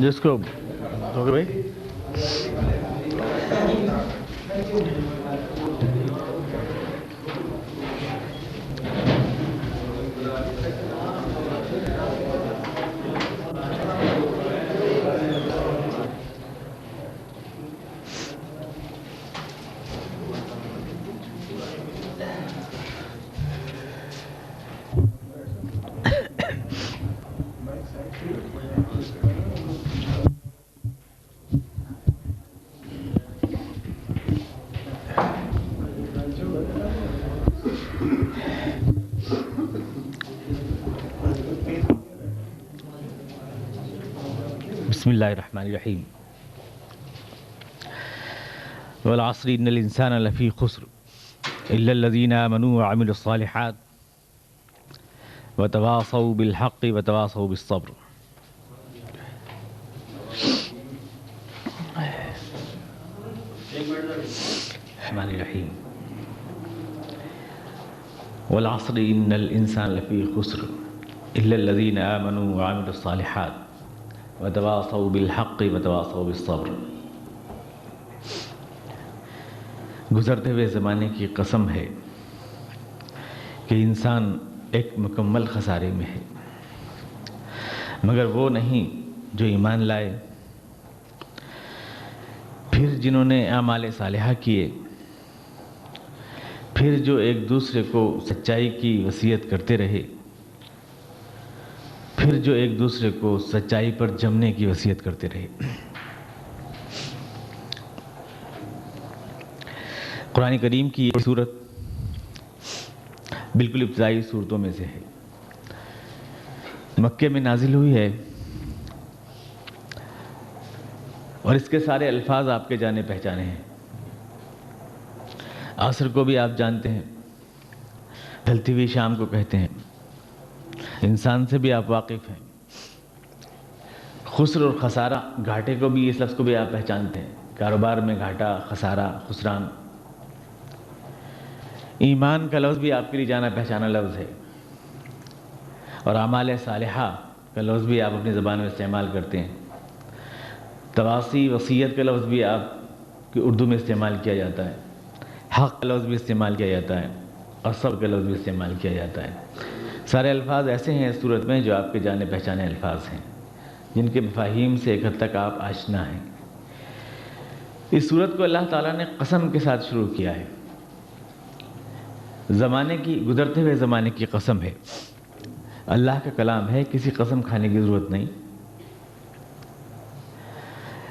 جس کو ہو گیا بھائی بسم اللہ الرحمن الرحیم والعصر ان الانسان لفی خسر الا الذین آمنوا وعملوا الصالحات وتواصوا بالحق وتواصوا بالصبر. الرحمن الرحیم والعصر ان الانسان لفی خسر الا الذین آمنوا وعملوا الصالحات وتواصوا بالحق وتواصوا بالصبر. گزرتے ہوئے زمانے کی قسم ہے کہ انسان ایک مکمل خسارے میں ہے، مگر وہ نہیں جو ایمان لائے، پھر جنہوں نے اعمال صالحہ کیے، پھر جو ایک دوسرے کو سچائی کی وصیت کرتے رہے، پھر جو ایک دوسرے کو سچائی پر جمنے کی وصیت کرتے رہے. قرآن کریم کی یہ صورت بالکل ابتدائی صورتوں میں سے ہے، مکے میں نازل ہوئی ہے، اور اس کے سارے الفاظ آپ کے جانے پہچانے ہیں. عصر کو بھی آپ جانتے ہیں، ڈھلتی ہوئی شام کو کہتے ہیں. انسان سے بھی آپ واقف ہیں. خسر اور خسارہ، گھاٹے کو بھی، اس لفظ کو بھی آپ پہچانتے ہیں. کاروبار میں گھاٹا، خسارہ، خسران. ایمان کا لفظ بھی آپ کے لیے جانا پہچانا لفظ ہے، اور اعمال صالحہ کا لفظ بھی آپ اپنی زبان میں استعمال کرتے ہیں. تواصی، وصیت کا لفظ بھی آپ کی اردو میں استعمال کیا جاتا ہے. حق کا لفظ بھی استعمال کیا جاتا ہے، اور صبر کا لفظ بھی استعمال کیا جاتا ہے. سارے الفاظ ایسے ہیں اس صورت میں جو آپ کے جانے پہچانے الفاظ ہیں، جن کے مفاہیم سے ایک حد تک آپ آشنا ہیں. اس صورت کو اللہ تعالیٰ نے قسم کے ساتھ شروع کیا ہے. زمانے کی، گزرتے ہوئے زمانے کی قسم ہے. اللہ کا کلام ہے، کسی قسم کھانے کی ضرورت نہیں.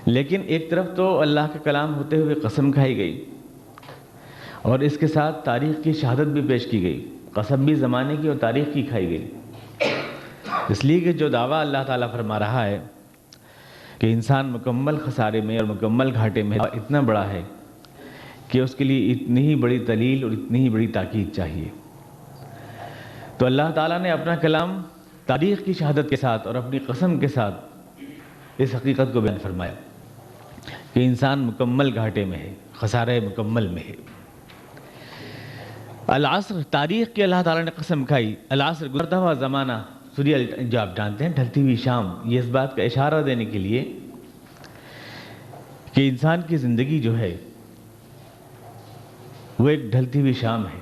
لیکن ایک طرف تو اللہ کا کلام ہوتے ہوئے قسم کھائی گئی، اور اس کے ساتھ تاریخ کی شہادت بھی پیش کی گئی. قسم بھی زمانے کی اور تاریخ کی کھائی گئی، اس لیے کہ جو دعویٰ اللہ تعالیٰ فرما رہا ہے کہ انسان مکمل خسارے میں اور مکمل گھاٹے میں اتنا بڑا ہے کہ اس کے لیے اتنی ہی بڑی دلیل اور اتنی ہی بڑی تاکید چاہیے. تو اللہ تعالیٰ نے اپنا کلام تاریخ کی شہادت کے ساتھ اور اپنی قسم کے ساتھ اس حقیقت کو بیان فرمایا کہ انسان مکمل گھاٹے میں ہے، خسارے مکمل میں ہے. العصر، تاریخ کی اللہ تعالیٰ نے قسم کھائی. العصر، گزرتا ہوا زمانہ، سورج جو آپ جانتے ہیں، ڈھلتی ہوئی شام. یہ اس بات کا اشارہ دینے کے لیے کہ انسان کی زندگی جو ہے وہ ایک ڈھلتی ہوئی شام ہے،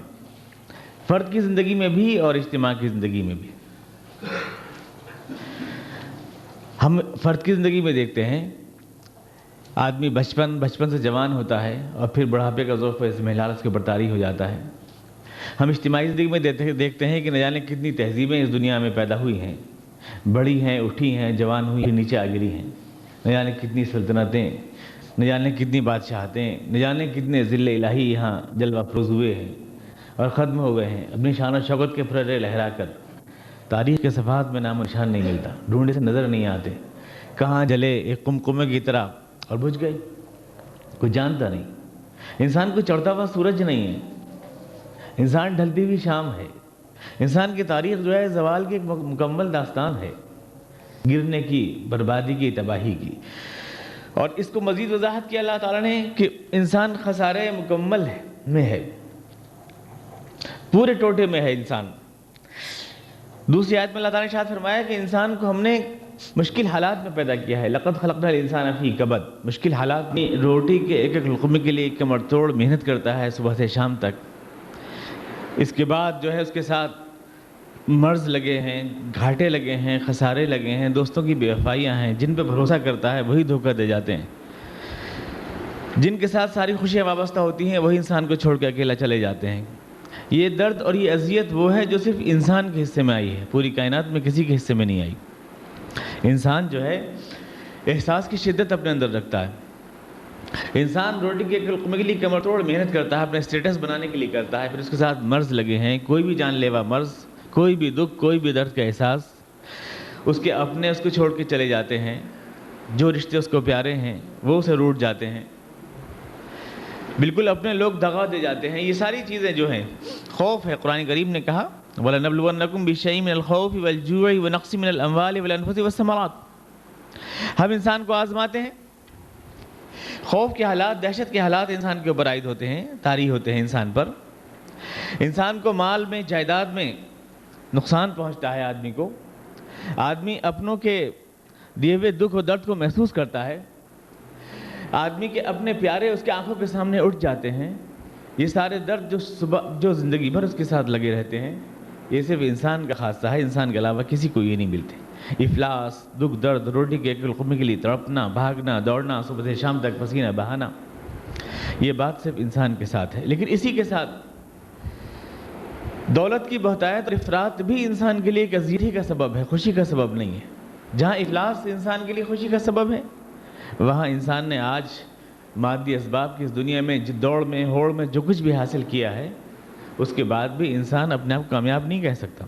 فرد کی زندگی میں بھی اور اجتماع کی زندگی میں بھی. ہم فرد کی زندگی میں دیکھتے ہیں آدمی بچپن سے جوان ہوتا ہے، اور پھر بڑھاپے کا ذوق اس محلال اس کے اوپر طاری ہو جاتا ہے. ہم اجتماعی زندگی میں دیکھتے ہیں کہ نہ جانے کتنی تہذیبیں اس دنیا میں پیدا ہوئی ہیں، بڑی ہیں، اٹھی ہیں، جوان ہوئی ہیں، نیچے آ گری ہیں. نہ جانے کتنی سلطنتیں، نہ جانے کتنی بادشاہتیں، نہ جانے کتنے ذل الہی یہاں جلوہ افروز ہوئے ہیں اور ختم ہو گئے ہیں. اپنی شان و شوکت کے پھررے لہرا کر تاریخ کے صفحات میں نام و نشان نہیں ملتا، ڈھونڈے سے نظر نہیں آتے. کہاں جلے ایک قمقمے کی طرح اور بجھ گئے، کوئی جانتا نہیں. انسان کو چڑھتا ہوا سورج نہیں ہے، انسان ڈھلتی ہوئی شام ہے. انسان کی تاریخ جو ہے زوال کی ایک مکمل داستان ہے، گرنے کی، بربادی کی، تباہی کی. اور اس کو مزید وضاحت کیا اللہ تعالیٰ نے کہ انسان خسارے مکمل میں ہے، پورے ٹوٹے میں ہے انسان. دوسری آیت میں اللہ تعالیٰ نے ارشاد فرمایا کہ انسان کو ہم نے مشکل حالات میں پیدا کیا ہے. لقد خلقنا الانسان فی کبد. مشکل حالات میں روٹی کے ایک ایک لقمے کے لیے کمر توڑ محنت کرتا ہے صبح سے شام تک. اس کے بعد جو ہے اس کے ساتھ مرض لگے ہیں, گھاٹے لگے ہیں, خسارے لگے ہیں, دوستوں کی بے وفائیاں ہیں. جن پہ بھروسہ کرتا ہے وہی دھوکہ دے جاتے ہیں. جن کے ساتھ ساری خوشیاں وابستہ ہوتی ہیں وہی انسان کو چھوڑ کے اکیلا چلے جاتے ہیں. یہ درد اور یہ اذیت وہ ہے جو صرف انسان کے حصے میں آئی ہے, پوری کائنات میں کسی کے حصے میں نہیں آئی. انسان جو ہے احساس کی شدت اپنے اندر رکھتا ہے. انسان روٹی کے ایک لقمے کے لیے کمر توڑ محنت کرتا ہے, اپنے اسٹیٹس بنانے کے لیے کرتا ہے. پھر اس کے ساتھ مرض لگے ہیں, کوئی بھی جان لیوا مرض, کوئی بھی دکھ, کوئی بھی درد کا احساس. اس کے اپنے اس کو چھوڑ کے چلے جاتے ہیں. جو رشتے اس کو پیارے ہیں وہ اسے روٹ جاتے ہیں. بالکل اپنے لوگ دغا دے جاتے ہیں. یہ ساری چیزیں جو ہیں, خوف ہے. قرآن کریم نے کہا وَلَنَبْلُوَنَّكُمْ بِشَيْءٍ مِّنَ الْخَوْفِ وَالْجُوعِ وَنَقْصٍ مِّنَ الْأَمْوَالِ وَالْأَنفُسِ وَالثَّمَرَاتِ. ہم انسان کو آزماتے ہیں. خوف کے حالات, دہشت کے حالات انسان کے اوپر عائد ہوتے ہیں, طاری ہوتے ہیں انسان پر. انسان کو مال میں, جائیداد میں نقصان پہنچتا ہے آدمی کو. آدمی اپنوں کے دیے ہوئے دکھ و درد کو محسوس کرتا ہے. آدمی کے اپنے پیارے اس کے آنکھوں کے سامنے اٹھ جاتے ہیں. یہ سارے درد جو زندگی بھر اس کے ساتھ لگے رہتے ہیں, یہ صرف انسان کا خاصہ ہے. انسان کے علاوہ کسی کو یہ نہیں ملتے. افلاس, دکھ درد, روٹی کے ایک لقمے کے لیے تڑپنا, بھاگنا, دوڑنا, صبح سے شام تک پسینہ بہانا, یہ بات صرف انسان کے ساتھ ہے. لیکن اسی کے ساتھ دولت کی بہتات اور افراط بھی انسان کے لیے ایک اذیت کا سبب ہے, خوشی کا سبب نہیں ہے. جہاں افلاس انسان کے لیے خوشی کا سبب ہے, وہاں انسان نے آج مادی اسباب کی اس دنیا میں دوڑ میں ہوڑ میں جو کچھ بھی حاصل کیا ہے, اس کے بعد بھی انسان اپنے آپ کو کامیاب نہیں کہہ سکتا.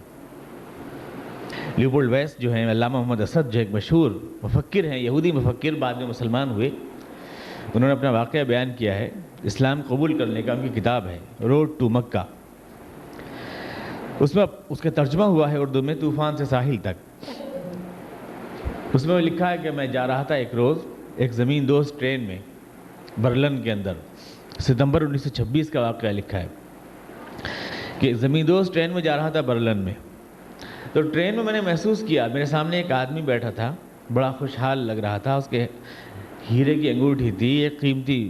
لیوپولڈ ویسٹ جو ہیں, علامہ محمد اسد جو ایک مشہور مفکر ہیں, یہودی مفکر, بعد میں مسلمان ہوئے, انہوں نے اپنا واقعہ بیان کیا ہے. اسلام قبول کرنے کا ان کی کتاب ہے روڈ ٹو مکہ. اس میں اس کا ترجمہ ہوا ہے اردو میں, طوفان سے ساحل تک. اس میں لکھا ہے کہ میں جا رہا تھا ایک روز ایک زمین دوز ٹرین میں برلن کے اندر. ستمبر 1926 کا واقعہ لکھا ہے کہ زمین دوز ٹرین میں جا رہا تھا برلن میں. تو ٹرین میں نے محسوس کیا, میرے سامنے ایک آدمی بیٹھا تھا, بڑا خوشحال لگ رہا تھا. اس کے ہیرے کی انگوٹھی تھی, ایک قیمتی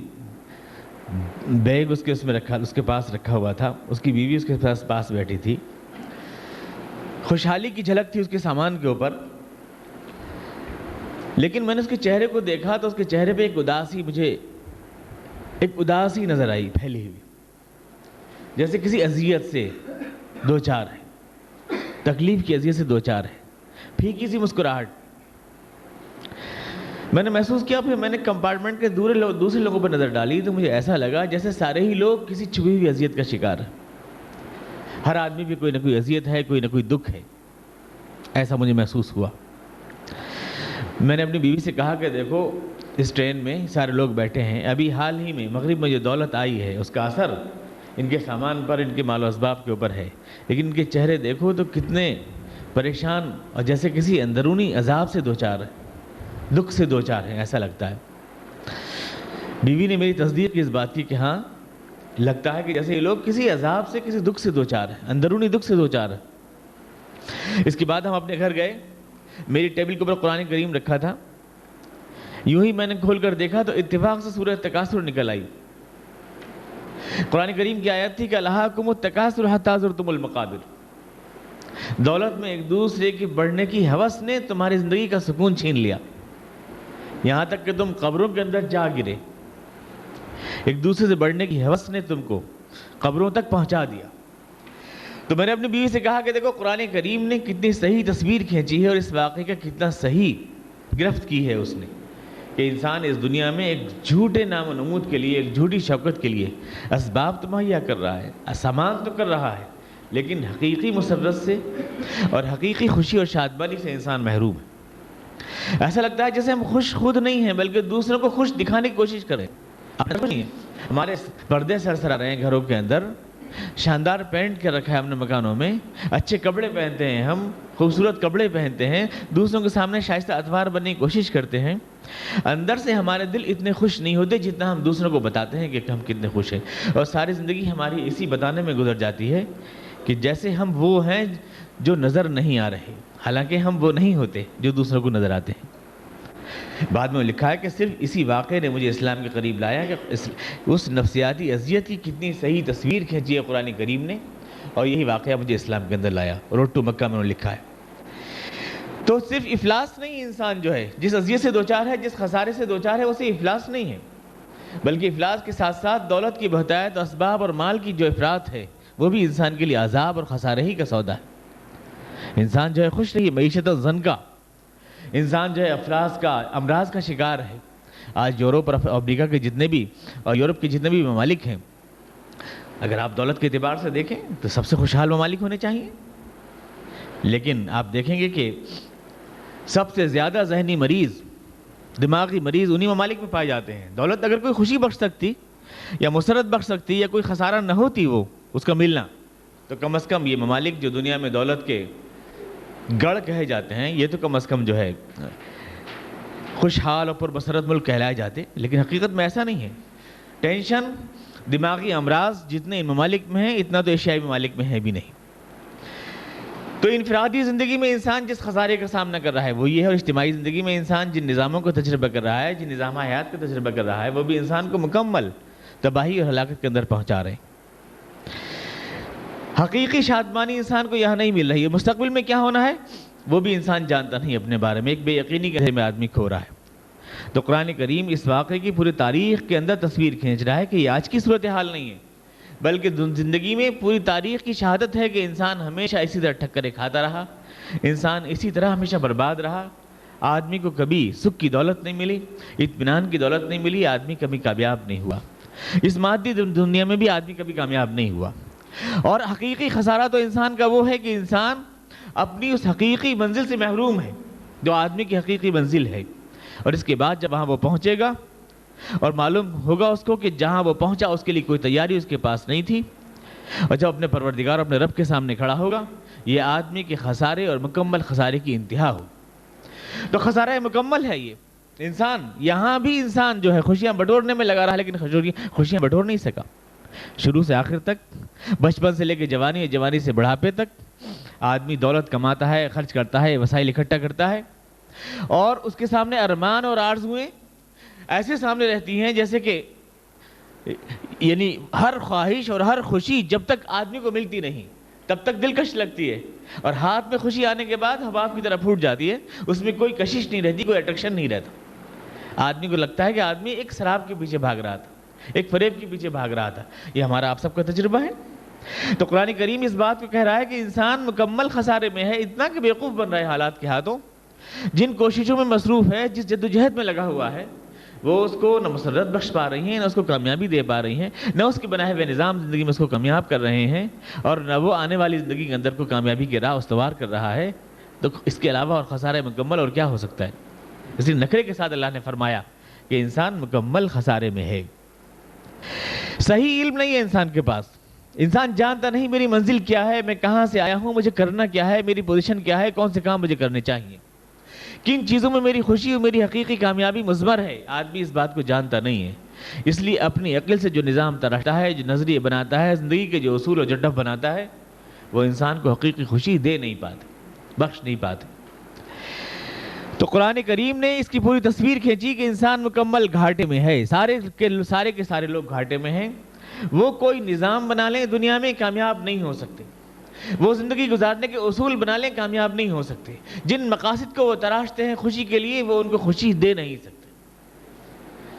بیگ اس میں رکھا, اس کے پاس رکھا ہوا تھا. اس کی بیوی اس کے پاس بیٹھی تھی. خوشحالی کی جھلک تھی اس کے سامان کے اوپر. لیکن میں نے اس کے چہرے کو دیکھا تو اس کے چہرے پہ ایک اداسی نظر آئی, پھیلی ہوئی, جیسے کسی اذیت سے دو چار ہے, تکلیف کی اذیت سے دو چار ہے, پھیکی سی مسکراہٹ. میں نے محسوس کیا. پھر میں نے کمپارٹمنٹ کے دوسرے لوگوں پر نظر ڈالی تو مجھے ایسا لگا جیسے سارے ہی لوگ کسی چھپی ہوئی اذیت کا شکار ہیں. ہر آدمی پہ کوئی نہ کوئی اذیت ہے, کوئی نہ کوئی دکھ ہے. ایسا مجھے محسوس ہوا. میں نے اپنی بیوی سے کہا کہ دیکھو اس ٹرین میں سارے لوگ بیٹھے ہیں, ابھی حال ہی میں مغرب میں جو دولت آئی ہے اس کا اثر ان کے سامان پر, ان کے مال و اسباب کے اوپر ہے, لیکن ان کے چہرے دیکھو تو کتنے پریشان اور جیسے کسی اندرونی عذاب سے دو چار ہے, دکھ سے دو چار ہیں, ایسا لگتا ہے. بیوی نے میری تصدیق کی اس بات کی کہ ہاں لگتا ہے کہ جیسے یہ لوگ کسی عذاب سے, کسی دکھ سے دو چار ہیں, اندرونی دکھ سے دو چار ہیں. اس کے بعد ہم اپنے گھر گئے. میری ٹیبل کے اوپر قرآن کریم رکھا تھا. یوں ہی میں نے کھول کر دیکھا تو اتفاق سے سورہ تکاثر نکل آئی. قرآن کریم کی آیت تھی کہ الہاکم التکاثر حتی زرتم المقابر. دولت میں ایک دوسرے کی بڑھنے کی ہوس نے تمہاری زندگی کا سکون چھین لیا, یہاں تک کہ تم قبروں کے اندر جا گرے. ایک دوسرے سے بڑھنے کی ہوس نے تم کو قبروں تک پہنچا دیا. تو میں نے اپنی بیوی سے کہا کہ دیکھو قرآن کریم نے کتنی صحیح تصویر کھینچی ہے اور اس واقعے کا کتنا صحیح گرفت کی ہے اس نے, کہ انسان اس دنیا میں ایک جھوٹے نام و نمود کے لیے, ایک جھوٹی شوکت کے لیے اسباب تو مہیا کر رہا ہے, سامان تو کر رہا ہے, لیکن حقیقی مسرت سے اور حقیقی خوشی اور شادمانی سے انسان محروم ہے. ایسا لگتا ہے جیسے ہم خوش خود نہیں ہیں بلکہ دوسروں کو خوش دکھانے کی کوشش کریں. ہمارے پردے سرسرا رہے ہیں گھروں کے اندر, شاندار پینٹ کر رکھا ہے ہم نے مکانوں میں, اچھے کپڑے پہنتے ہیں, ہم خوبصورت کپڑے پہنتے ہیں, دوسروں کے سامنے شائستہ اتوار بننے کی کوشش کرتے ہیں. اندر سے ہمارے دل اتنے خوش نہیں ہوتے جتنا ہم دوسروں کو بتاتے ہیں کہ ہم کتنے خوش ہیں. اور ساری زندگی ہماری اسی بتانے میں گزر جاتی ہے کہ جیسے ہم وہ ہیں جو نظر نہیں آ رہے، حالانکہ ہم وہ نہیں ہوتے جو دوسروں کو نظر آتے ہیں۔ بعد میں لکھا ہے کہ صرف اسی واقعے نے مجھے اسلام کے قریب لایا کہ اس نفسیاتی اذیت کی کتنی صحیح تصویر کھینچی ہے قرآن کریم نے، اور یہی واقعہ مجھے اسلام کے اندر لایا۔ روڈ ٹو مکہ میں انہوں نے لکھا ہے۔ تو صرف افلاس نہیں، انسان جو ہے جس اذیت سے دوچار ہے، جس خسارے سے دوچار ہے، وہ صرف افلاس نہیں ہے، بلکہ افلاس کے ساتھ ساتھ دولت کی بہتات، اسباب اور مال کی جو افراط ہے، وہ بھی انسان کے لیے عذاب اور خسارے ہی کا سودا ہے۔ انسان جو ہے خوش رہی معیشت و زن کا، انسان جو ہے افلاس کا، امراض کا شکار ہے۔ آج یورپ اور امریکہ کے جتنے بھی اور یورپ کے جتنے بھی ممالک ہیں، اگر آپ دولت کے اعتبار سے دیکھیں تو سب سے خوشحال ممالک ہونے چاہیے، لیکن آپ دیکھیں گے کہ سب سے زیادہ ذہنی مریض، دماغی مریض انہی ممالک میں پائے جاتے ہیں۔ دولت اگر کوئی خوشی بخش سکتی یا مسرت بخش سکتی یا کوئی خسارہ نہ ہوتی وہ اس کا ملنا، تو کم از کم یہ ممالک جو دنیا میں دولت کے گڑھ کہے جاتے ہیں، یہ تو کم از کم جو ہے خوشحال اور پرمسرت ملک کہلائے جاتے، لیکن حقیقت میں ایسا نہیں ہے۔ ٹینشن، دماغی امراض جتنے ان ممالک میں ہیں، اتنا تو ایشیائی ممالک میں ہے بھی نہیں۔ تو انفرادی زندگی میں انسان جس خسارے کا سامنا کر رہا ہے وہ یہ ہے، اور اجتماعی زندگی میں انسان جن نظاموں کو تجربہ کر رہا ہے، جن نظام حیات کا تجربہ کر رہا ہے، وہ بھی انسان کو مکمل تباہی اور ہلاکت کے اندر پہنچا رہے ہیں۔ حقیقی شادمانی انسان کو یہاں نہیں مل رہی ہے، مستقبل میں کیا ہونا ہے وہ بھی انسان جانتا نہیں اپنے بارے میں، ایک بے یقینی کے اندھیرے میں آدمی کھو رہا ہے۔ تو قرآن کریم اس واقعے کی پوری تاریخ کے اندر تصویر کھینچ رہا ہے کہ یہ آج کی صورتحال نہیں ہے، بلکہ زندگی میں پوری تاریخ کی شہادت ہے کہ انسان ہمیشہ اسی طرح ٹھکریں کھاتا رہا، انسان اسی طرح ہمیشہ برباد رہا۔ آدمی کو کبھی سکھ کی دولت نہیں ملی، اطمینان کی دولت نہیں ملی، آدمی کبھی کامیاب نہیں ہوا، اس مادی دنیا میں بھی آدمی کبھی کامیاب نہیں ہوا۔ اور حقیقی خسارہ تو انسان کا وہ ہے کہ انسان اپنی اس حقیقی منزل سے محروم ہے جو آدمی کی حقیقی منزل ہے، اور اس کے بعد جب وہاں وہ پہنچے گا اور معلوم ہوگا اس کو کہ جہاں وہ پہنچا اس کے لیے کوئی تیاری اس کے پاس نہیں تھی، اور جب اپنے پروردگار اپنے رب کے سامنے کھڑا ہوگا، یہ آدمی کے خسارے اور مکمل خسارے کی انتہا ہو۔ تو خسارہ مکمل ہے یہ انسان۔ یہاں بھی انسان جو ہے خوشیاں بٹورنے میں لگا رہا، لیکن خوشیاں بٹور نہیں سکا۔ شروع سے آخر تک، بچپن سے لے کے جوانی، جوانی سے بڑھاپے تک آدمی دولت کماتا ہے، خرچ کرتا ہے، وسائل اکٹھا کرتا ہے، اور اس کے سامنے ارمان اور آرزوئیں ایسے سامنے رہتی ہیں جیسے کہ یعنی ہر خواہش اور ہر خوشی جب تک آدمی کو ملتی نہیں تب تک دلکش لگتی ہے، اور ہاتھ میں خوشی آنے کے بعد حباب کی طرح پھوٹ جاتی ہے، اس میں کوئی کشش نہیں رہتی، کوئی اٹریکشن نہیں رہتا۔ آدمی کو لگتا ہے کہ آدمی ایک شراب کے پیچھے بھاگ رہا تھا، ایک فریب کے پیچھے بھاگ رہا تھا۔ یہ ہمارا آپ سب کا تجربہ ہے۔ تو قرآن کریم اس بات کو کہہ رہا ہے کہ انسان مکمل خسارے میں ہے، اتنا کہ بیوقوف بن رہا ہے حالات کے ہاتھوں۔ جن کوششوں میں مصروف ہے، جس جدوجہد میں لگا ہوا ہے، وہ اس کو نہ مسرت بخش پا رہی ہیں، نہ اس کو کامیابی دے پا رہی ہیں، نہ اس کے بنائے ہوئے نظام زندگی میں اس کو کامیاب کر رہے ہیں، اور نہ وہ آنے والی زندگی کے اندر کو کامیابی کی راہ استوار کر رہا ہے۔ تو اس کے علاوہ اور خسارے مکمل اور کیا ہو سکتا ہے؟ اس لیے نخرے کے ساتھ اللہ نے فرمایا کہ انسان مکمل خسارے میں ہے۔ صحیح علم نہیں ہے انسان کے پاس، انسان جانتا نہیں میری منزل کیا ہے، میں کہاں سے آیا ہوں، مجھے کرنا کیا ہے، میری پوزیشن کیا ہے، کون سے کام مجھے کرنے چاہیے، کن چیزوں میں میری خوشی اور میری حقیقی کامیابی مضمر ہے۔ آدمی اس بات کو جانتا نہیں ہے، اس لیے اپنی عقل سے جو نظام تراشتا ہے، جو نظریے بناتا ہے، زندگی کے جو اصول اور جڈف بناتا ہے، وہ انسان کو حقیقی خوشی دے نہیں پاتے، بخش نہیں پاتے۔ تو قرآن کریم نے اس کی پوری تصویر کھینچی کہ انسان مکمل گھاٹے میں ہے، سارے کے سارے لوگ گھاٹے میں ہیں۔ وہ کوئی نظام بنا لیں دنیا میں، کامیاب نہیں ہو سکتے، وہ زندگی گزارنے کے اصول بنا لیں، کامیاب نہیں ہو سکتے، جن مقاصد کو وہ تراشتے ہیں خوشی کے لیے، وہ ان کو خوشی دے نہیں سکتے،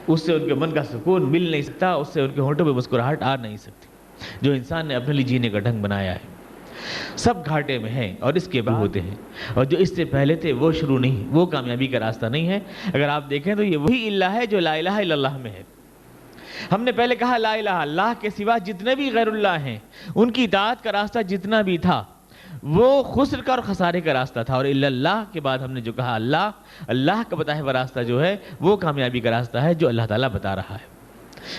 اس سے ان کے من کا سکون مل نہیں سکتا، اس سے ان کے ہونٹوں پہ مسکراہٹ آ نہیں سکتی، جو انسان نے اپنے لیے جینے کا ڈھنگ بنایا ہے۔ سب گھاٹے میں ہیں اور اس کے بعد ہوتے ہیں، اور جو اس سے پہلے تھے وہ شروع نہیں، وہ کامیابی کا راستہ نہیں ہے۔ اگر آپ دیکھیں تو یہ وہی اللہ ہے جو لا الہ الا اللہ میں ہے۔ ہم نے پہلے کہا لا الہ، اللہ کے سوا جتنے بھی غیر اللہ ہیں ان کی اطاعت کا راستہ جتنا بھی تھا وہ خسر کا اور خسارے کا راستہ تھا، اور الا اللہ کے بعد ہم نے جو کہا اللہ کا بتایا ہوا راستہ جو ہے وہ کامیابی کا راستہ ہے جو اللہ تعالیٰ بتا رہا ہے۔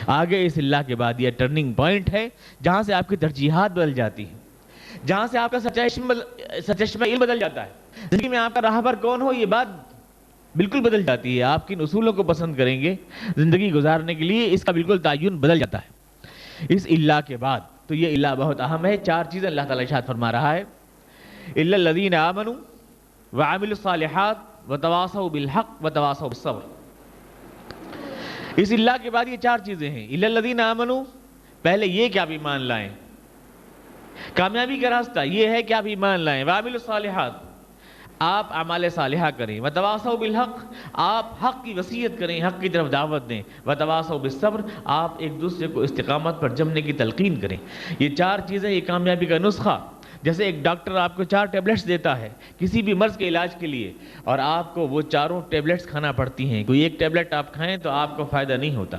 آگے اس اللہ کے بعد یہ ٹرننگ پوائنٹ ہے جہاں سے آپ کی ترجیحات بدل جاتی ہیں، جہاں سے آپ کا سچشمہ علم بدل جاتا ہے، زندگی میں آپ کا راہبر کون ہو یہ بات بالکل بدل جاتی ہے۔ آپ کن اصولوں کو پسند کریں گے زندگی گزارنے کے لیے، اس کا بالکل تعین بدل جاتا ہے اس اللہ کے بعد۔ تو یہ اللہ بہت اہم ہے. 4 چیزیں اللہ تعالیٰ ارشاد فرما رہا ہے. الا الذین آمنوا وعملوا الصالحات وتواصوا بالحق وتواصوا بالصبر. اس اللہ کے بعد یہ 4 چیزیں ہیں. الا الذین آمنوا، پہلے یہ کہ آپ ایمان لائیں. کامیابی کا راستہ یہ ہے کہ آپ ایمان لائیں. وعملوا الصالحات، آپ اعمال صالحہ کریں. وتواصوا بالحق، آپ حق کی وصیت کریں، حق کی طرف دعوت دیں. وتواصوا بالصبر، آپ ایک دوسرے کو استقامت پر جمنے کی تلقین کریں. یہ 4 چیزیں، یہ کامیابی کا نسخہ. جیسے ایک ڈاکٹر آپ کو 4 ٹیبلٹس دیتا ہے کسی بھی مرض کے علاج کے لیے، اور آپ کو وہ 4 ٹیبلٹس کھانا پڑتی ہیں. کوئی ایک ٹیبلٹ آپ کھائیں تو آپ کو فائدہ نہیں ہوتا.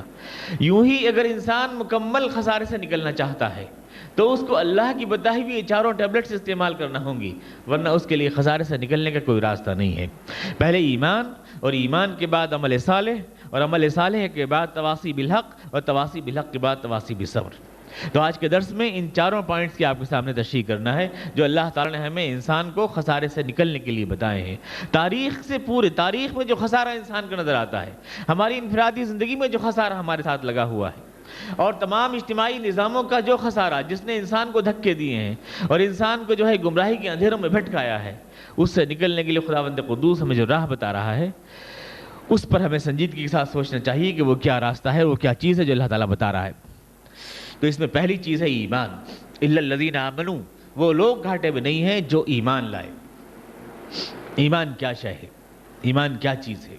یوں ہی اگر انسان مکمل خسارے سے نکلنا چاہتا ہے تو اس کو اللہ کی بتائی ہوئی 4 ٹیبلٹس استعمال کرنا ہوں گی، ورنہ اس کے لیے خسارے سے نکلنے کا کوئی راستہ نہیں ہے. پہلے ایمان، اور ایمان کے بعد عمل صالح، اور عمل صالح کے بعد تواصی بالحق، اور تواصی بالحق کے بعد تواصی بالصبر. تو آج کے درس میں ان 4 پوائنٹس کی آپ کے سامنے تشریح کرنا ہے جو اللہ تعالیٰ نے ہمیں انسان کو خسارے سے نکلنے کے لیے بتائے ہیں. تاریخ سے، پورے تاریخ میں جو خسارہ انسان کو نظر آتا ہے، ہماری انفرادی زندگی میں جو خسارہ ہمارے ساتھ لگا ہوا ہے، اور تمام اجتماعی نظاموں کا جو خسارہ جس نے انسان کو دھکے دیے ہیں اور انسان کو جو ہے گمراہی کے اندھیروں میں بھٹکایا ہے، اس سے نکلنے کے لیے خداوند قدوس ہمیں جو راہ بتا رہا ہے، اس پر ہمیں سنجیدگی کے ساتھ سوچنا چاہیے کہ وہ کیا راستہ ہے، وہ کیا چیز ہے جو اللہ تعالیٰ بتا رہا ہے. تو اس میں پہلی چیز ہے ایمان. الا الذین آمنوا، وہ لوگ گھاٹے میں نہیں ہیں جو ایمان لائے. ایمان کیا شے ہے؟ ایمان کیا چیز ہے؟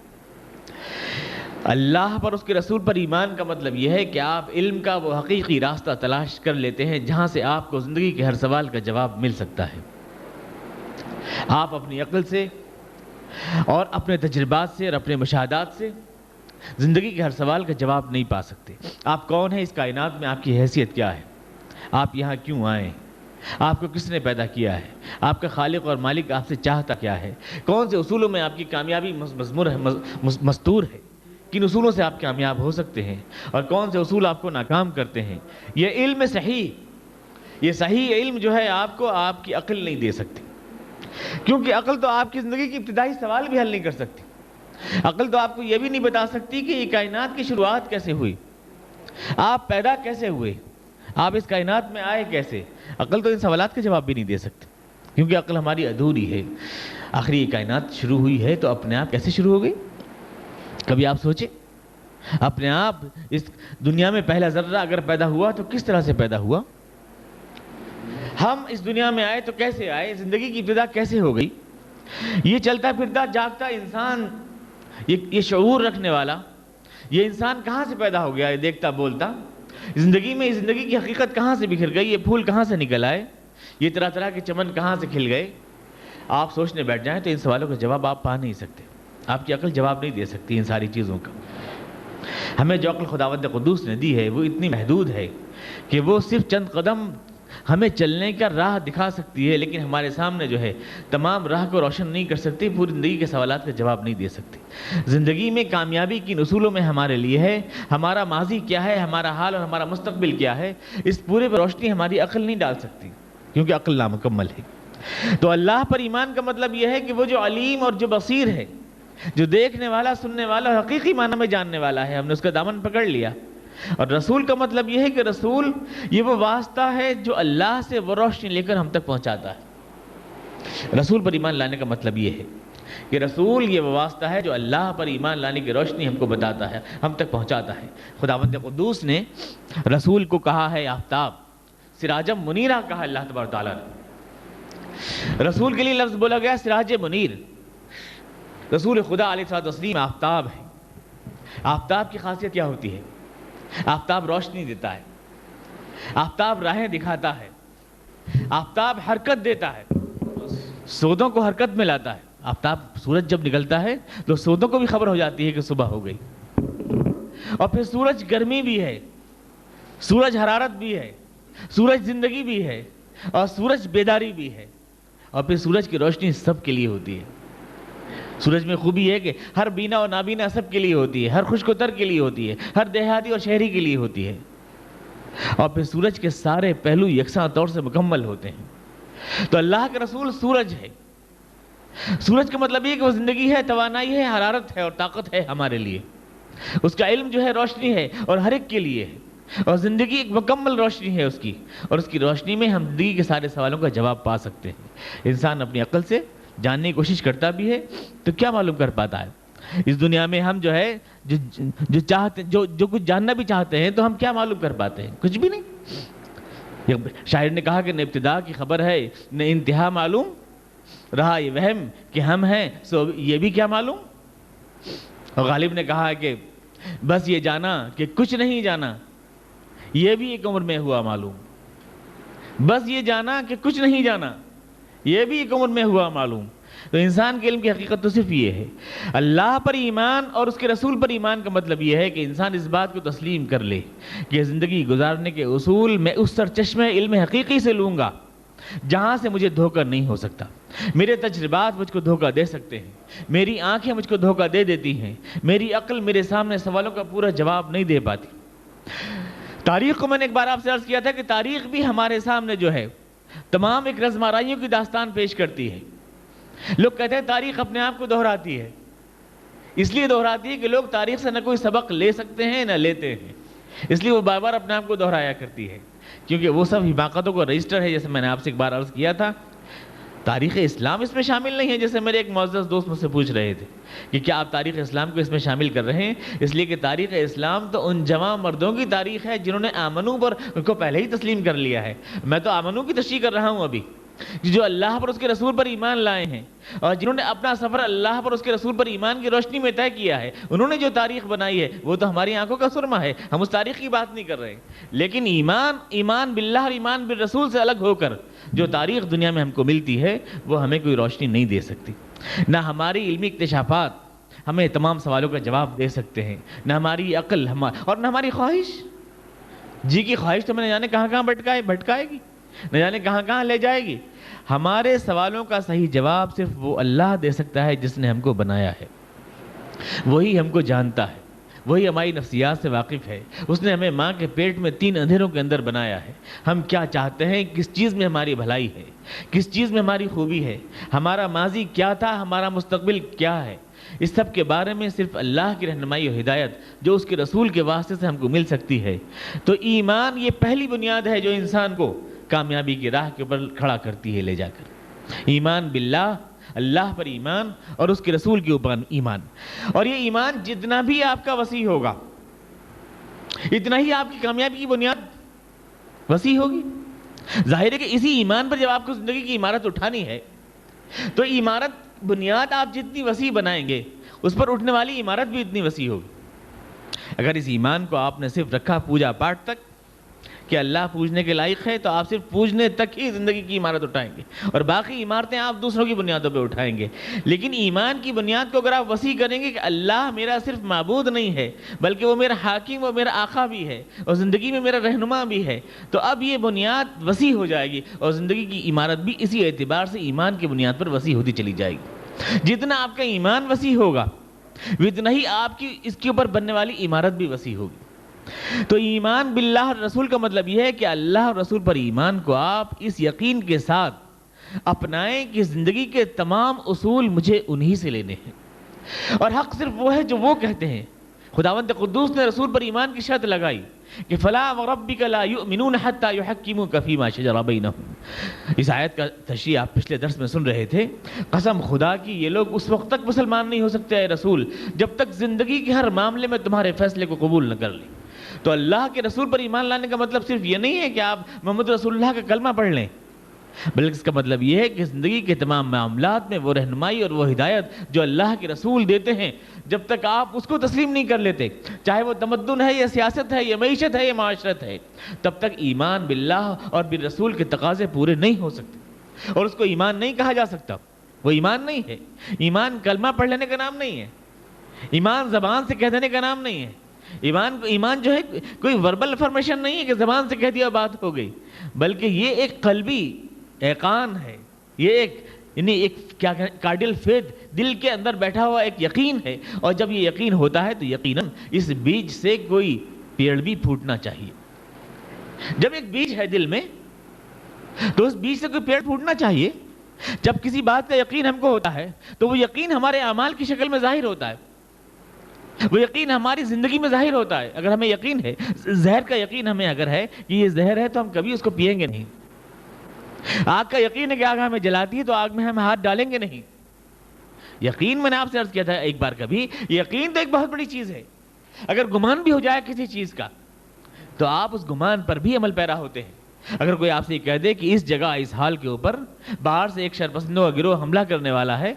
اللہ پر، اس کے رسول پر ایمان کا مطلب یہ ہے کہ آپ علم کا وہ حقیقی راستہ تلاش کر لیتے ہیں جہاں سے آپ کو زندگی کے ہر سوال کا جواب مل سکتا ہے. آپ اپنی عقل سے اور اپنے تجربات سے اور اپنے مشاہدات سے زندگی کے ہر سوال کا جواب نہیں پا سکتے. آپ کون ہیں اس کائنات میں؟ آپ کی حیثیت کیا ہے؟ آپ یہاں کیوں آئے ہیں؟ آپ کو کس نے پیدا کیا ہے؟ آپ کا خالق اور مالک آپ سے چاہتا کیا ہے؟ کون سے اصولوں میں آپ کی کامیابی مستور ہے؟ کن اصولوں سے آپ کامیاب ہو سکتے ہیں اور کون سے اصول آپ کو ناکام کرتے ہیں؟ یہ علم صحیح، یہ صحیح علم جو ہے آپ کو آپ کی عقل نہیں دے سکتی، کیونکہ عقل تو آپ کی زندگی کی ابتدائی سوال بھی حل نہیں کر سکتی. عقل تو آپ کو یہ بھی نہیں بتا سکتی کہ یہ کائنات کی شروعات کیسے ہوئی، آپ پیدا کیسے ہوئے، آپ اس کائنات میں آئے کیسے. عقل تو ان سوالات کا جواب بھی نہیں دے سکتی، کیونکہ عقل ہماری ادھوری ہے. آخری یہ کائنات شروع ہوئی ہے تو اپنے آپ کیسے شروع ہو گئی؟ کبھی آپ سوچیں، اپنے آپ اس دنیا میں پہلا ذرہ اگر پیدا ہوا تو کس طرح سے پیدا ہوا؟ ہم اس دنیا میں آئے تو کیسے آئے؟ زندگی کی ابتدا کیسے ہو گئی؟ یہ چلتا پھرتا جاگتا انسان، یہ شعور رکھنے والا یہ انسان کہاں سے پیدا ہو گیا؟ یہ دیکھتا بولتا زندگی میں، زندگی کی حقیقت کہاں سے بکھر گئی؟ یہ پھول کہاں سے نکل آئے؟ یہ طرح طرح کے چمن کہاں سے کھل گئے؟ آپ سوچنے بیٹھ جائیں تو ان سوالوں کا جواب آپ پا نہیں سکتے. آپ کی عقل جواب نہیں دے سکتی ان ساری چیزوں کا. ہمیں جو عقل خداوند قدوس نے دی ہے وہ اتنی محدود ہے کہ وہ صرف چند قدم ہمیں چلنے کا راہ دکھا سکتی ہے، لیکن ہمارے سامنے جو ہے تمام راہ کو روشن نہیں کر سکتی، پوری زندگی کے سوالات کا جواب نہیں دے سکتی. زندگی میں کامیابی کن اصولوں میں ہمارے لیے ہے، ہمارا ماضی کیا ہے، ہمارا حال اور ہمارا مستقبل کیا ہے، اس پورے پر روشنی ہماری عقل نہیں ڈال سکتی، کیونکہ عقل نامکمل ہے. تو اللہ پر ایمان کا مطلب یہ ہے کہ وہ جو علیم اور جو بصیر ہے، جو دیکھنے والا، سننے والا اور حقیقی معنی میں جاننے والا ہے، ہم نے اس کا دامن پکڑ لیا. اور رسول کا مطلب یہ ہے کہ رسول یہ وہ واسطہ ہے جو اللہ سے وہ روشنی لے کر ہم تک پہنچاتا ہے. رسول پر ایمان لانے کا مطلب یہ ہے کہ رسول یہ وہ واسطہ ہے جو اللہ پر ایمان لانے کی روشنی ہم کو بتاتا ہے، ہم تک پہنچاتا ہے. خداوند قدوس نے رسول کو کہا ہے آفتاب، سراجم منیرہ کہا اللہ تبارک تعالیٰ نے. رسول کے لیے لفظ بولا گیا سراج منیر. رسول خدا علیہ الصلوۃ والتسلیم آفتاب ہے. آفتاب کی خاصیت کیا ہوتی ہے؟ آفتاب روشنی دیتا ہے، آفتاب راہیں دکھاتا ہے، آفتاب حرکت دیتا ہے، سودوں کو حرکت میں لاتا ہے. آفتاب، سورج جب نکلتا ہے تو سودوں کو بھی خبر ہو جاتی ہے کہ صبح ہو گئی. اور پھر سورج گرمی بھی ہے، سورج حرارت بھی ہے، سورج زندگی بھی ہے، اور سورج بیداری بھی ہے، اور پھر سورج کی روشنی سب کے لیے ہوتی ہے. سورج میں خوبی ہے کہ ہر بینا اور نابینا سب کے لیے ہوتی ہے، ہر خشک و تر کے لیے ہوتی ہے، ہر دیہاتی اور شہری کے لیے ہوتی ہے. اور پھر سورج کے سارے پہلو یکساں طور سے مکمل ہوتے ہیں. تو اللہ کا رسول سورج ہے. سورج کا مطلب یہ کہ وہ زندگی ہے، توانائی ہے، حرارت ہے اور طاقت ہے ہمارے لیے. اس کا علم جو ہے روشنی ہے اور ہر ایک کے لیے ہے. اور زندگی ایک مکمل روشنی ہے اس کی، اور اس کی روشنی میں ہم زندگی کے سارے سوالوں کا جواب پا سکتے ہیں۔ انسان اپنی عقل سے جاننے کی کوشش کرتا بھی ہے تو کیا معلوم کر پاتا ہے؟ اس دنیا میں ہم جو ہے جو کچھ جاننا بھی چاہتے ہیں تو ہم کیا معلوم کر پاتے ہیں؟ کچھ بھی نہیں۔ شاعر نے کہا کہ نہ ابتدا کی خبر ہے نہ انتہا معلوم، رہا یہ وہم کہ ہم ہیں سو یہ بھی کیا معلوم۔ اور غالب نے کہا کہ بس یہ جانا کہ کچھ نہیں جانا، یہ بھی ایک عمر میں ہوا معلوم۔ بس یہ جانا کہ کچھ نہیں جانا، یہ بھی ایک عمر میں ہوا معلوم۔ تو انسان کے علم کی حقیقت تو صرف یہ ہے۔ اللہ پر ایمان اور اس کے رسول پر ایمان کا مطلب یہ ہے کہ انسان اس بات کو تسلیم کر لے کہ زندگی گزارنے کے اصول میں اس سرچشمہ علم حقیقی سے لوں گا جہاں سے مجھے دھوکہ نہیں ہو سکتا۔ میرے تجربات مجھ کو دھوکہ دے سکتے ہیں، میری آنکھیں مجھ کو دھوکہ دے دیتی ہیں، میری عقل میرے سامنے سوالوں کا پورا جواب نہیں دے پاتی۔ تاریخ کو میں نے ایک بار آپ سے عرض کیا تھا کہ تاریخ بھی ہمارے سامنے جو ہے تمام ایک رزمارائیوں کی داستان پیش کرتی ہے۔ لوگ کہتے ہیں تاریخ اپنے آپ کو دہراتی ہے، اس لیے دہراتی ہے کہ لوگ تاریخ سے نہ کوئی سبق لے سکتے ہیں نہ لیتے ہیں، اس لیے وہ بار بار اپنے آپ کو دہرایا کرتی ہے، کیونکہ وہ سب حماقتوں کا رجسٹر ہے۔ جیسے میں نے آپ سے ایک بار عرض کیا تھا، تاریخ اسلام اس میں شامل نہیں ہے۔ جیسے میرے ایک معزز دوست مجھ سے پوچھ رہے تھے کہ کیا آپ تاریخ اسلام کو اس میں شامل کر رہے ہیں؟ اس لیے کہ تاریخ اسلام تو ان جوان مردوں کی تاریخ ہے جنہوں نے آمنو پر کو پہلے ہی تسلیم کر لیا ہے۔ میں تو آمنو کی تشریح کر رہا ہوں ابھی، جو اللہ پر اس کے رسول پر ایمان لائے ہیں اور جنہوں نے اپنا سفر اللہ پر اس کے رسول پر ایمان کی روشنی میں طے کیا ہے، انہوں نے جو تاریخ بنائی ہے وہ تو ہماری آنکھوں کا سرمہ ہے، ہم اس تاریخ کی بات نہیں کر رہے ہیں۔ لیکن ایمان باللہ اور ایمان بالرسول سے الگ ہو کر جو تاریخ دنیا میں ہم کو ملتی ہے وہ ہمیں کوئی روشنی نہیں دے سکتی۔ نہ ہماری علمی اکتشافات ہمیں تمام سوالوں کا جواب دے سکتے ہیں، نہ ہماری عقل اور نہ ہماری خواہش۔ جی کی خواہش تو میں نے جانے کہاں کہاں بھٹکائے گی، نہ جانے کہاں کہاں لے جائے گی۔ ہمارے سوالوں کا صحیح جواب صرف وہ اللہ دے سکتا ہے جس نے ہم کو بنایا ہے، وہی ہم کو جانتا ہے، وہی ہماری نفسیات سے واقف ہے۔ اس نے ہمیں ماں کے پیٹ میں 3 اندھیروں کے اندر بنایا ہے۔ ہم کیا چاہتے ہیں، کس چیز میں ہماری بھلائی ہے، کس چیز میں ہماری خوبی ہے، ہمارا ماضی کیا تھا، ہمارا مستقبل کیا ہے، اس سب کے بارے میں صرف اللہ کی رہنمائی اور ہدایت جو اس کے رسول کے واسطے سے ہم کو مل سکتی ہے۔ تو ایمان یہ پہلی بنیاد ہے جو انسان کو کامیابی کی راہ کے اوپر کھڑا کرتی ہے لے جا کر۔ ایمان باللہ، اللہ پر ایمان اور اس کے رسول کے اوپر ایمان۔ اور یہ ایمان جتنا بھی آپ کا وسیع ہوگا اتنا ہی آپ کی کامیابی کی بنیاد وسیع ہوگی۔ ظاہر ہے کہ اسی ایمان پر جب آپ کو زندگی کی عمارت اٹھانی ہے تو بنیاد آپ جتنی وسیع بنائیں گے اس پر اٹھنے والی عمارت بھی اتنی وسیع ہوگی۔ اگر اس ایمان کو آپ نے صرف رکھا پوجا پاٹ تک کہ اللہ پوجنے کے لائق ہے تو آپ صرف پوجنے تک ہی زندگی کی عمارت اٹھائیں گے اور باقی عمارتیں آپ دوسروں کی بنیادوں پہ اٹھائیں گے۔ لیکن ایمان کی بنیاد کو اگر آپ وسیع کریں گے کہ اللہ میرا صرف معبود نہیں ہے بلکہ وہ میرا حاکم، وہ میرا آقا بھی ہے اور زندگی میں میرا رہنما بھی ہے، تو اب یہ بنیاد وسیع ہو جائے گی اور زندگی کی عمارت بھی اسی اعتبار سے ایمان کی بنیاد پر وسیع ہوتی چلی جائے گی۔ جتنا آپ کا ایمان وسیع ہوگا اتنا ہی آپ کی اس کے اوپر بننے والی عمارت بھی وسیع ہوگی۔ تو ایمان باللہ اور رسول کا مطلب یہ ہے کہ اللہ اور رسول پر ایمان کو آپ اس یقین کے ساتھ اپنائیں کہ زندگی کے تمام اصول مجھے انہی سے لینے ہیں اور حق صرف وہ ہے جو وہ کہتے ہیں۔ خداوند قدوس نے رسول پر ایمان کی شرط لگائی کہ فلا وربک لا یؤمنون حتی یحکموک فیما شجر بینہم۔ اس آیت کا تشریح آپ پچھلے درس میں سن رہے تھے۔ قسم خدا کی یہ لوگ اس وقت تک مسلمان نہیں ہو سکتے اے رسول جب تک زندگی کے ہر معاملے میں تمہارے فیصلے کو قبول نہ کر لیں۔ تو اللہ کے رسول پر ایمان لانے کا مطلب صرف یہ نہیں ہے کہ آپ محمد رسول اللہ کا کلمہ پڑھ لیں، بلکہ اس کا مطلب یہ ہے کہ زندگی کے تمام معاملات میں وہ رہنمائی اور وہ ہدایت جو اللہ کے رسول دیتے ہیں جب تک آپ اس کو تسلیم نہیں کر لیتے، چاہے وہ تمدن ہے یا سیاست ہے یا معیشت ہے یا معاشرت ہے، تب تک ایمان باللہ اور بالرسول کے تقاضے پورے نہیں ہو سکتے اور اس کو ایمان نہیں کہا جا سکتا۔ وہ ایمان نہیں ہے۔ ایمان کلمہ پڑھ لینے کا نام نہیں ہے، ایمان زبان سے کہہ دینے کا نام نہیں ہے۔ ایمان جو ہے کوئی وربل انفارمیشن نہیں ہے کہ زبان سے کہہ دیا بات ہو گئی، بلکہ یہ ایک قلبی ایقان ہے، یہ ایک کیا کارڈل فیتھ، دل کے اندر بیٹھا ہوا ایک یقین ہے، اور جب یہ یقین ہوتا ہے تو یقیناً اس بیج سے کوئی پیڑ بھی پھوٹنا چاہیے۔ جب ایک بیج ہے دل میں تو اس بیج سے کوئی پیڑ پھوٹنا چاہیے۔ جب کسی بات کا یقین ہم کو ہوتا ہے تو وہ یقین ہمارے اعمال کی شکل میں ظاہر ہوتا ہے۔ وہ یقین ہماری زندگی میں ظاہر ہوتا ہے. اگر ہمیں یقین ہے, زہر کا یقین ہمیں اگر ہے کہ یہ زہر ہے, تو ہم کبھی اس کو پیئیں گے نہیں. آگ کا یقین ہے کہ آگ ہمیں جلاتی ہے, تو آگ میں ہم ہاتھ ڈالیں گے نہیں. یقین, میں نے آپ سے عرض کیا تھا ایک بار کبھی, یقین تو ایک بہت بڑی چیز ہے. اگر گمان بھی ہو جائے کسی چیز کا, تو آپ اس گمان پر بھی عمل پیرا ہوتے ہیں. اگر کوئی آپ سے یہ کہہ دے کہ اس جگہ, اس حال کے اوپر باہر سے ایک شرپسندوں کا گروہ حملہ کرنے والا ہے,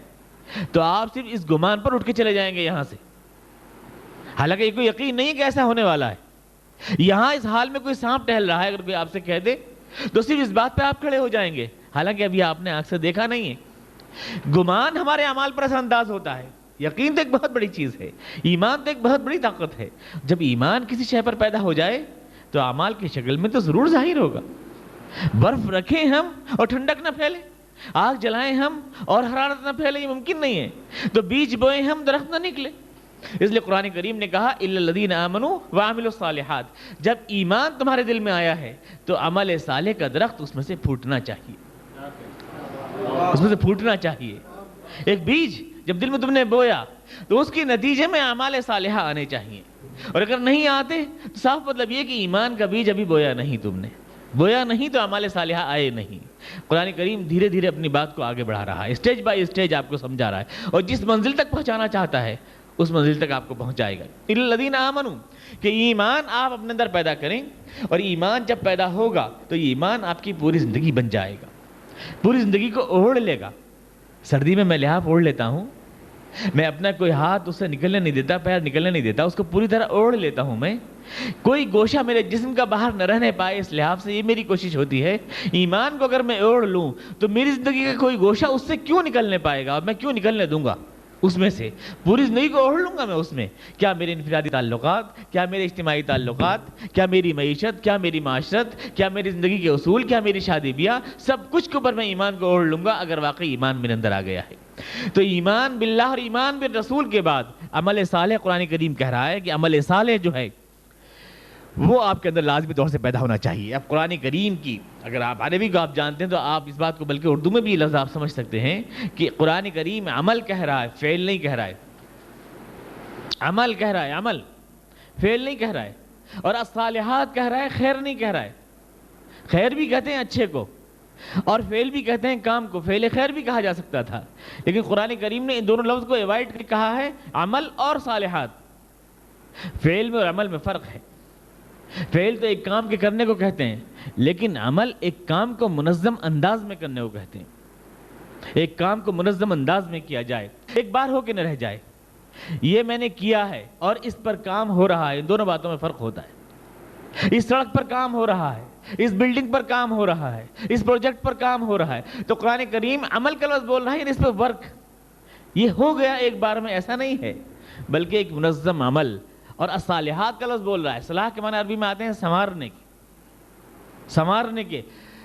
تو آپ صرف اس گمان پر اٹھ کے چلے جائیں گے یہاں سے, حالانکہ یہ کوئی یقین نہیں ہے کہ ایسا ہونے والا ہے. یہاں اس حال میں کوئی سانپ ٹہل رہا ہے, اگر کوئی آپ سے کہہ دے, تو صرف اس بات پہ آپ کھڑے ہو جائیں گے, حالانکہ ابھی آپ نے آنکھ سے دیکھا نہیں ہے. گمان ہمارے اعمال پر اثر انداز ہوتا ہے. یقین تو ایک بہت بڑی چیز ہے, ایمان تو ایک بہت بڑی طاقت ہے. جب ایمان کسی شے پر پیدا ہو جائے, تو اعمال کی شکل میں تو ضرور ظاہر ہوگا. برف رکھیں ہم اور ٹھنڈک نہ پھیلے, آگ جلائیں ہم اور حرارت نہ پھیلے, یہ ممکن نہیں ہے. تو بیج بوئیں ہم, درخت نہ نکلے. اس لیے قرآن کریم نے کہا الا الذین آمنوا وعملوا الصالحات. جب ایمان تمہارے دل میں آیا ہے, تو عمل صالح کا درخت اس میں سے پھوٹنا چاہیے, اس میں سے پھوٹنا چاہیے. ایک بیج جب دل میں تم نے بویا, تو اس کے نتیجے میں اعمال صالحہ آنے چاہیے. اور اگر نہیں آتے, تو صاف مطلب یہ کہ ایمان کا بیج ابھی بویا نہیں, تم نے بویا نہیں, تو اعمال صالحہ آئے نہیں. قرآن کریم دھیرے دھیرے اپنی بات کو آگے بڑھا رہا ہے, اسٹیج بائی اسٹیج آپ کو سمجھا رہا ہے, اور جس منزل تک پہنچانا چاہتا ہے اس منزل تک آپ کو پہنچائے گا. الذین آمنوا, کہ ایمان آپ اپنے اندر پیدا کریں, اور ایمان جب پیدا ہوگا تو یہ ایمان آپ کی پوری زندگی بن جائے گا, پوری زندگی کو اوڑھ لے گا. سردی میں لحاف اوڑھ لیتا ہوں, میں اپنا کوئی ہاتھ اس سے نکلنے نہیں دیتا, پیر نکلنے نہیں دیتا, اس کو پوری طرح اوڑھ لیتا ہوں. میں کوئی گوشہ میرے جسم کا باہر نہ رہنے پائے اس لحاف سے, یہ میری کوشش ہوتی ہے. ایمان کو اگر میں اوڑھ لوں, تو میری زندگی کا کوئی گوشہ اس سے کیوں نکلنے پائے گا, اور میں کیوں نکلنے دوں گا اس میں سے. پوری زندگی کو اوڑھ لوں گا میں اس میں. کیا میرے انفرادی تعلقات, کیا میرے اجتماعی تعلقات, کیا میری معیشت, کیا میری معاشرت, کیا میری زندگی کے اصول, کیا میری شادی بیاہ, سب کچھ کے اوپر میں ایمان کو اوڑھ لوں گا, اگر واقعی ایمان میرے اندر آ گیا ہے. تو ایمان باللہ اور ایمان بالرسول کے بعد عمل صالح, قرآن کریم کہہ رہا ہے کہ عمل صالح جو ہے وہ آپ کے اندر لازمی طور سے پیدا ہونا چاہیے. اب قرآن کریم کی, اگر آپ عربی کو آپ جانتے ہیں, تو آپ اس بات کو بلکہ اردو میں بھی لفظ آپ سمجھ سکتے ہیں کہ قرآن کریم عمل کہہ رہا ہے, فعل نہیں کہہ رہا ہے. عمل کہہ رہا ہے, عمل, فعل نہیں کہہ رہا ہے. اور الصالحات کہہ رہا ہے, خیر نہیں کہہ رہا ہے. خیر بھی کہتے ہیں اچھے کو, اور فعل بھی کہتے ہیں کام کو. فعل خیر بھی کہا جا سکتا تھا, لیکن قرآن کریم نے ان دونوں لفظ کو ایوائڈ کر کہا ہے عمل اور صالحات. فعل میں اور عمل میں فرق ہے. فعل تو ایک کام کے کرنے کو کہتے ہیں, لیکن عمل ایک کام کو منظم انداز میں کرنے کو کہتے ہیں. ایک کام کو منظم انداز میں کیا جائے, ایک بار ہو کے نہ رہ جائے. یہ میں نے کیا ہے اور اس پر کام ہو رہا ہے, ان دونوں باتوں میں فرق ہوتا ہے. اس سڑک پر کام ہو رہا ہے, اس بلڈنگ پر کام ہو رہا ہے, اس پروجیکٹ پر کام ہو رہا ہے, تو قرآن کریم عمل کا لفظ بول رہا ہے, اس پہ ورک, یہ ہو گیا ایک بار میں, ایسا نہیں ہے, بلکہ ایک منظم عمل. اور الصالحات کا لفظ بول رہا ہے, صلاح کے معنی عربی میں آتے ہیں سنوارنے کے, سنوارنے کے.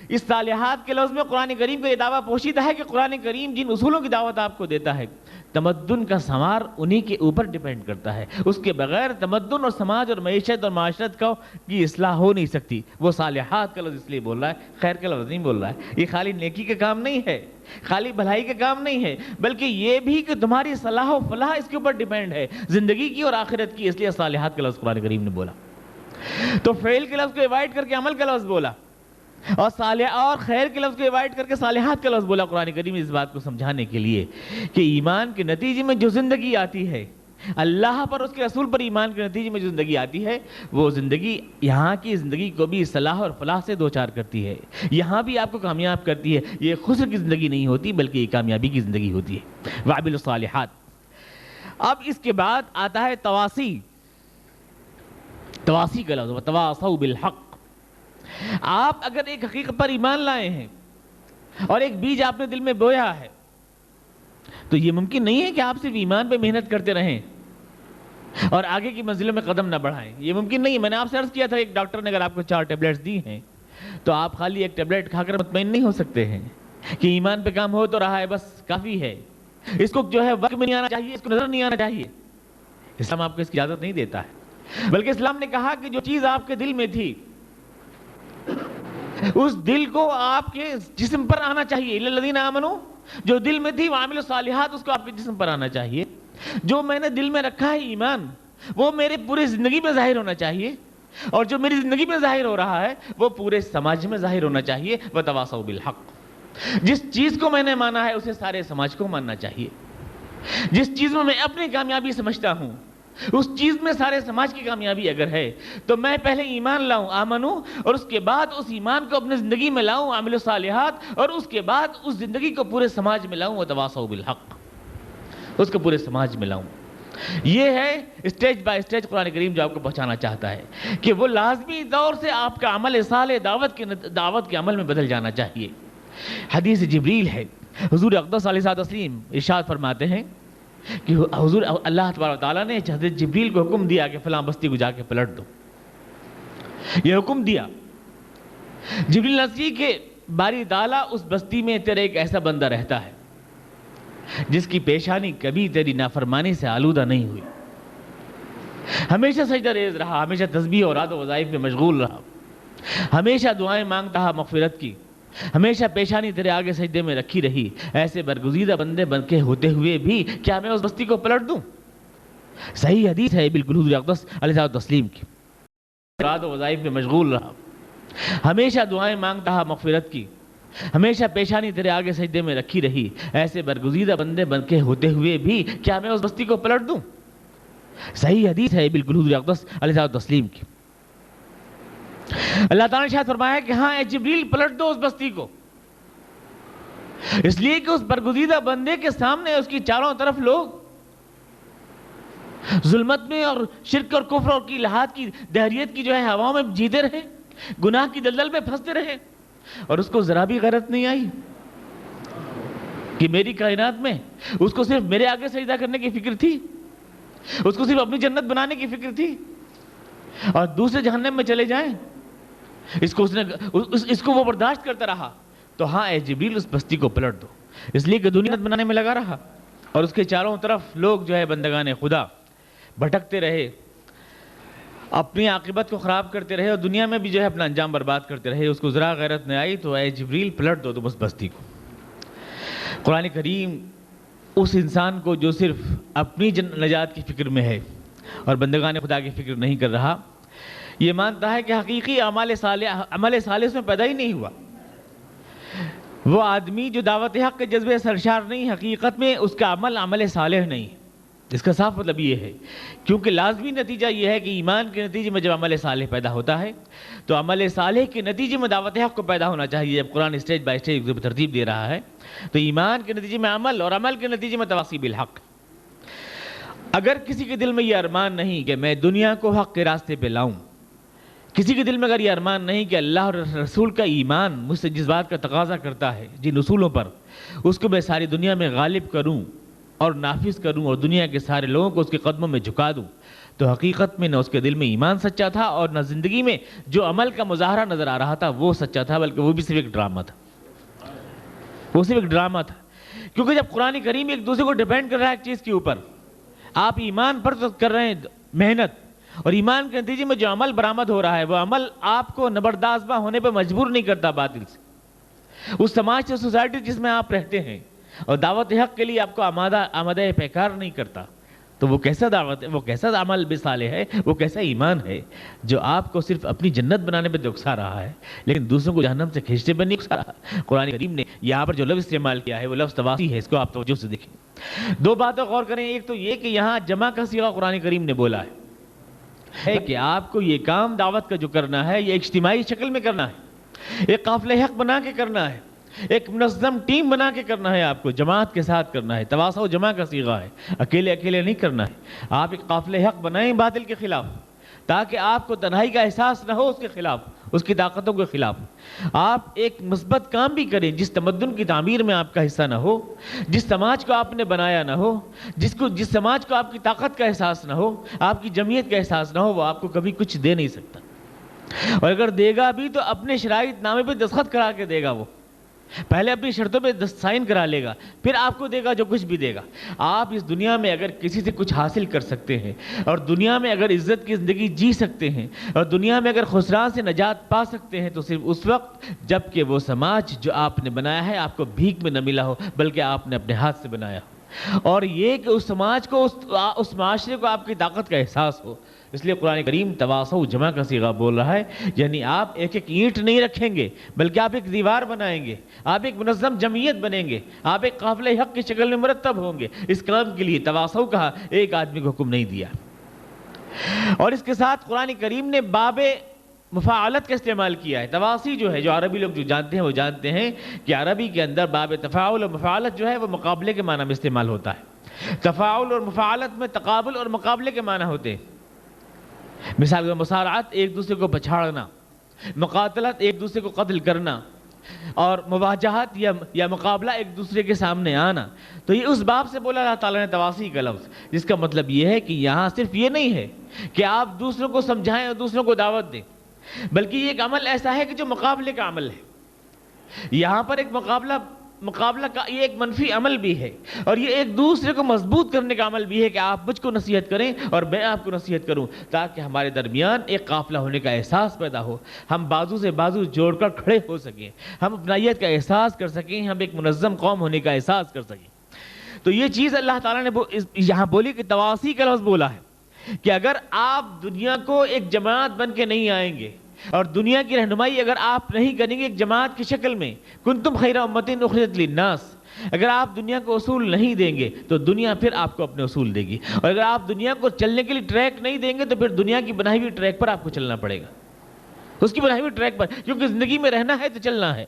اس صالحات کے لفظ میں قرآن کریم کو یہ دعویٰ پوشیدہ ہے کہ قرآن کریم جن اصولوں کی دعوت آپ کو دیتا ہے, تمدن کا سنوار انہی کے اوپر ڈیپینڈ کرتا ہے. اس کے بغیر تمدن اور سماج اور معیشت اور معاشرت کی اصلاح ہو نہیں سکتی. وہ صالحات کا لفظ اس لیے بول رہا ہے, خیر کا لفظ نہیں بول رہا ہے. یہ خالی نیکی کا کام نہیں ہے, خالی بھلائی کا کام نہیں ہے, بلکہ یہ بھی کہ تمہاری صلاح و فلاح اس کے اوپر ڈیپینڈ ہے, زندگی کی اور آخرت کی. اس لیے صالحات کا لفظ قرآن کریم نے بولا. تو فعل کے لفظ کو ایوائڈ کر کے عمل کا لفظ بولا, اور صالح اور خیر کے لفظ کو ایوائڈ کر کے صالحات کا لفظ بولا قرآن کریم اس بات کو سمجھانے کے لیے کہ ایمان کے نتیجے میں جو زندگی آتی ہے, اللہ پر, اس کے رسول پر ایمان کے نتیجے میں جو زندگی آتی ہے, وہ زندگی یہاں کی زندگی کو بھی صلاح اور فلاح سے دوچار کرتی ہے, یہاں بھی آپ کو کامیاب کرتی ہے. یہ خسر کی زندگی نہیں ہوتی, بلکہ یہ کامیابی کی زندگی ہوتی ہے. وعملوا الصالحات. اب اس کے بعد آتا ہے تواسی. تواسی کا لفظ, وتواصوا بالحق. آپ اگر ایک حقیقت پر ایمان لائے ہیں اور ایک بیج آپ نے دل میں بویا ہے, تو یہ ممکن نہیں ہے کہ آپ صرف ایمان پہ محنت کرتے رہیں اور آگے کی منزلوں میں قدم نہ بڑھائیں. یہ ممکن نہیں ہے. میں نے آپ سے عرض کیا تھا, ایک ڈاکٹر نے اگر آپ کو 4 ٹیبلٹس دی ہیں, تو آپ خالی ایک ٹیبلٹ کھا کر مطمئن نہیں ہو سکتے ہیں کہ ایمان پہ کام ہو تو رہا ہے, بس کافی ہے. اس کو جو ہے وقت میں نہیں آنا چاہیے, اس کو نظر نہیں آنا چاہیے. اسلام آپ کو اس کی اجازت نہیں دیتا ہے, بلکہ اسلام نے کہا کہ جو چیز آپ کے دل میں تھی, اس دل کو آپ کے جسم پر آنا چاہیے. الا الذین آمنوا, جو دل میں تھی, وعملوا الصالحات, اس کو آپ کے جسم پر آنا چاہیے. جو میں نے دل میں رکھا ہے ایمان, وہ میرے پورے زندگی میں ظاہر ہونا چاہیے، اور جو میری زندگی میں ظاہر ہو رہا ہے وہ پورے سماج میں ظاہر ہونا چاہیے۔ وتواصوا بالحق، جس چیز کو میں نے مانا ہے اسے سارے سماج کو ماننا چاہیے۔ جس چیز میں اپنی کامیابی سمجھتا ہوں اس چیز میں سارے سماج کی کامیابی اگر ہے تو میں پہلے ایمان لاؤں، آمنوں، اور اس کے بعد اس ایمان کو اپنے زندگی میں لاؤں، عامل الصالحات، اور اس کے بعد اس زندگی کو پورے سماج میں لاؤں، وتواصوا بالحق، اس کو پورے سماج میں لاؤں۔ یہ ہے اسٹیج بائی اسٹیج قرآن کریم جو آپ کو پہنچانا چاہتا ہے کہ وہ لازمی طور سے آپ کا عمل صالح دعوت کے عمل میں بدل جانا چاہیے۔ حدیث جبریل ہے، حضور اقدس علیہ الصلوۃ والتسلیم ارشاد فرماتے ہیں کہ حضور اللہ تبارک و تعالیٰ نے حضرت جبریل کو حکم دیا کہ فلاں بستی کو جا کے پلٹ دو۔ یہ حکم دیا، جبریل نسی کے باری تعالیٰ اس بستی میں تیرا ایک ایسا بندہ رہتا ہے جس کی پیشانی کبھی تیری نافرمانی سے آلودہ نہیں ہوئی، ہمیشہ سجدہ ریز رہا، ہمیشہ تسبیح اور رات و وظائف میں مشغول رہا، ہمیشہ دعائیں مانگتا رہا مغفرت کی، ہمیشہ پیشانی تیرے آگے سجدے میں رکھی رہی، ایسے برگزیدہ بندے بن کے ہوتے ہوئے بھی کیا میں اس بستی کو پلٹ دوں؟ صحیح حدیث ہے بالکل حضور اقدس علیہ الصلوۃ والتسلیم کی۔ رات و وظائف میں مشغول رہا، ہمیشہ دعائیں مانگتا رہا مغفرت کی، ہمیشہ پیشانی تیرے آگے سجدے میں رکھی رہی، ایسے برگزیدہ بندے بن کے ہوتے ہوئے بھی کیا میں اس بستی کو پلٹ دوں؟ صحیح حدیث ہے بالکل حضور اقدس علیہ الصلوۃ والتسلیم کی۔ اللہ تعالیٰ نے شاید فرمایا کہ ہاں اے جبریل پلٹ دو اس بستی کو، اس لیے کہ اس برگزیدہ بندے کے سامنے اس کی چاروں طرف لوگ ظلمت میں اور شرک اور کفر اور کی لحاظ کی دہریت کی جو ہے ہواؤں میں جیتے رہے، گناہ کی دلدل میں پھنستے رہے، اور اس کو ذرا بھی غیرت نہیں آئی کہ میری کائنات میں اس کو صرف میرے آگے سجدہ کرنے کی فکر تھی، اس کو صرف اپنی جنت بنانے کی فکر تھی، اور دوسرے جہنم میں چلے جائیں اس کو وہ برداشت کرتا رہا۔ تو ہاں اے جبریل اس بستی کو پلٹ دو، اس لیے کہ دنیا بنانے میں لگا رہا اور اس کے چاروں طرف لوگ جو ہے بندگان خدا بھٹکتے رہے، اپنی عاقبت کو خراب کرتے رہے، اور دنیا میں بھی جو ہے اپنا انجام برباد کرتے رہے، اس کو ذرا غیرت نہیں آئی۔ تو اے جبریل پلٹ دو تم اس بستی کو۔ قرآن کریم اس انسان کو جو صرف اپنی نجات کی فکر میں ہے اور بندگان خدا کی فکر نہیں کر رہا، یہ مانتا ہے کہ حقیقی عمل صالح اس میں پیدا ہی نہیں ہوا۔ وہ آدمی جو دعوت حق کے جذبے سرشار نہیں، حقیقت میں اس کا عمل صالح نہیں۔ اس کا صاف مطلب یہ ہے، کیونکہ لازمی نتیجہ یہ ہے کہ ایمان کے نتیجے میں جب عمل صالح پیدا ہوتا ہے تو عمل صالح کے نتیجے میں دعوت حق کو پیدا ہونا چاہیے۔ جب قرآن اسٹیج بائی اسٹیج ترتیب دے رہا ہے تو ایمان کے نتیجے میں عمل، اور عمل کے نتیجے میں تواصی بالحق۔ اگر کسی کے دل میں یہ ارمان نہیں کہ میں دنیا کو حق کے راستے پہ لاؤں، کسی کے دل میں اگر یہ ارمان نہیں کہ اللہ اور رسول کا ایمان مجھ سے جس بات کا تقاضا کرتا ہے، جن اصولوں پر، اس کو میں ساری دنیا میں غالب کروں اور نافذ کروں اور دنیا کے سارے لوگوں کو اس کے قدموں میں جھکا دوں، تو حقیقت میں نہ اس کے دل میں ایمان سچا تھا اور نہ زندگی میں جو عمل کا مظاہرہ نظر آ رہا تھا وہ سچا تھا، بلکہ وہ بھی صرف ایک ڈرامہ تھا۔ وہ صرف ایک ڈرامہ تھا، کیونکہ جب قرآن کریم ایک دوسرے کو ڈیپینڈ کر رہا ہے ایک چیز کے اوپر، آپ ایمان پر تو کر رہے ہیں محنت، اور ایمان کے نتیجے میں جو عمل برآمد ہو رہا ہے وہ عمل آپ کو نبردازبہ ہونے پہ مجبور نہیں کرتا باطل سے، اس سماج سے، سوسائٹی جس میں آپ رہتے ہیں، اور دعوت حق کے لیے آپ کو آمادہ پیکار نہیں کرتا، تو وہ کیسا دعوت ہے، وہ کیسا عمل بصالح ہے، وہ کیسا ایمان ہے جو آپ کو صرف اپنی جنت بنانے پہ اکسا رہا ہے لیکن دوسروں کو جہنم سے کھینچنے پہ نہیں اکسا رہا۔ قرآن کریم نے یہاں پر جو لفظ استعمال کیا ہے وہ لفظ تواصی ہے، اس کو آپ توجہ سے دیکھیں۔ دو باتیں غور کریں، ایک تو یہ کہ یہاں جمع کا صیغہ قرآن کریم نے بولا ہے کہ آپ کو یہ کام دعوت کا جو کرنا ہے یہ اجتماعی شکل میں کرنا ہے، ایک قافلہ حق بنا کے کرنا ہے، ایک منظم ٹیم بنا کے کرنا ہے، آپ کو جماعت کے ساتھ کرنا ہے۔ تواصع جمع کا صیغہ ہے، اکیلے نہیں کرنا ہے۔ آپ ایک قافلہ حق بنائیں باطل کے خلاف، تاکہ آپ کو تنہائی کا احساس نہ ہو اس کے خلاف، اس کی طاقتوں کے خلاف۔ آپ ایک مثبت کام بھی کریں جس تمدن کی تعمیر میں آپ کا حصہ نہ ہو، جس سماج کو آپ نے بنایا نہ ہو، جس سماج کو آپ کی طاقت کا احساس نہ ہو، آپ کی جمعیت کا احساس نہ ہو، وہ آپ کو کبھی کچھ دے نہیں سکتا، اور اگر دے گا بھی تو اپنے شرائط نامے پہ دستخط کرا کے دے گا۔ وہ پہلے اپنی شرطوں پہ سائن کرا لے گا، پھر آپ کو دے گا جو کچھ بھی دے گا۔ آپ اس دنیا میں اگر کسی سے کچھ حاصل کر سکتے ہیں، اور دنیا میں اگر عزت کی زندگی جی سکتے ہیں، اور دنیا میں اگر خسران سے نجات پا سکتے ہیں، تو صرف اس وقت جب کہ وہ سماج جو آپ نے بنایا ہے آپ کو بھیک میں نہ ملا ہو، بلکہ آپ نے اپنے ہاتھ سے بنایا ہو۔ اور یہ کہ اس سماج کو اس معاشرے کو آپ کی طاقت کا احساس ہو. اس لیے قرآن کریم تواصو جمع کا صیغہ بول رہا ہے. یعنی آپ ایک ایک اینٹ نہیں رکھیں گے بلکہ آپ ایک دیوار بنائیں گے, آپ ایک منظم جمعیت بنیں گے, آپ ایک قافلہ حق کی شکل میں مرتب ہوں گے. اس کام کے لیے تواصو کہا, ایک آدمی کو حکم نہیں دیا. اور اس کے ساتھ قرآن کریم نے باب مفاعلت کا استعمال کیا ہے. تواصی جو ہے, جو عربی لوگ جو جانتے ہیں وہ جانتے ہیں کہ عربی کے اندر باب تفاعل اور مفاعلت جو ہے وہ مقابلے کے معنی میں استعمال ہوتا ہے. تفاعل اور مفاعلت میں تقابل اور مقابلے کے معنی ہوتے ہیں. مثال کے مسارعت ایک دوسرے کو پچھاڑنا, مقاتلت ایک دوسرے کو قتل کرنا, اور مواجہت یا مقابلہ ایک دوسرے کے سامنے آنا. تو یہ اس باب سے بولا اللہ تعالیٰ نے تواصی کا لفظ, جس کا مطلب یہ ہے کہ یہاں صرف یہ نہیں ہے کہ آپ دوسروں کو سمجھائیں اور دوسروں کو دعوت دیں, بلکہ یہ ایک عمل ایسا ہے کہ جو مقابلے کا عمل ہے. یہاں پر ایک مقابلہ کا یہ ایک منفی عمل بھی ہے, اور یہ ایک دوسرے کو مضبوط کرنے کا عمل بھی ہے کہ آپ مجھ کو نصیحت کریں اور میں آپ کو نصیحت کروں, تاکہ ہمارے درمیان ایک قافلہ ہونے کا احساس پیدا ہو, ہم بازو سے بازو جوڑ کر کھڑے ہو سکیں, ہم اپنائیت کا احساس کر سکیں, ہم ایک منظم قوم ہونے کا احساس کر سکیں. تو یہ چیز اللہ تعالیٰ نے یہاں بولی کہ تواصی کا لفظ بولا ہے کہ اگر آپ دنیا کو ایک جماعت بن کے نہیں آئیں گے اور دنیا کی رہنمائی اگر آپ نہیں کریں گے ایک جماعت کی شکل میں, کنتم خیر امۃ اخرجت للناس, اگر آپ دنیا کو اصول نہیں دیں گے تو دنیا پھر آپ کو اپنے اصول دے گی, اور اگر آپ دنیا کو چلنے کے لیے ٹریک نہیں دیں گے تو پھر دنیا کی بنائی ہوئی ٹریک پر آپ کو چلنا پڑے گا, اس کی بنائی ہوئی ٹریک پر, کیونکہ زندگی میں رہنا ہے تو چلنا ہے,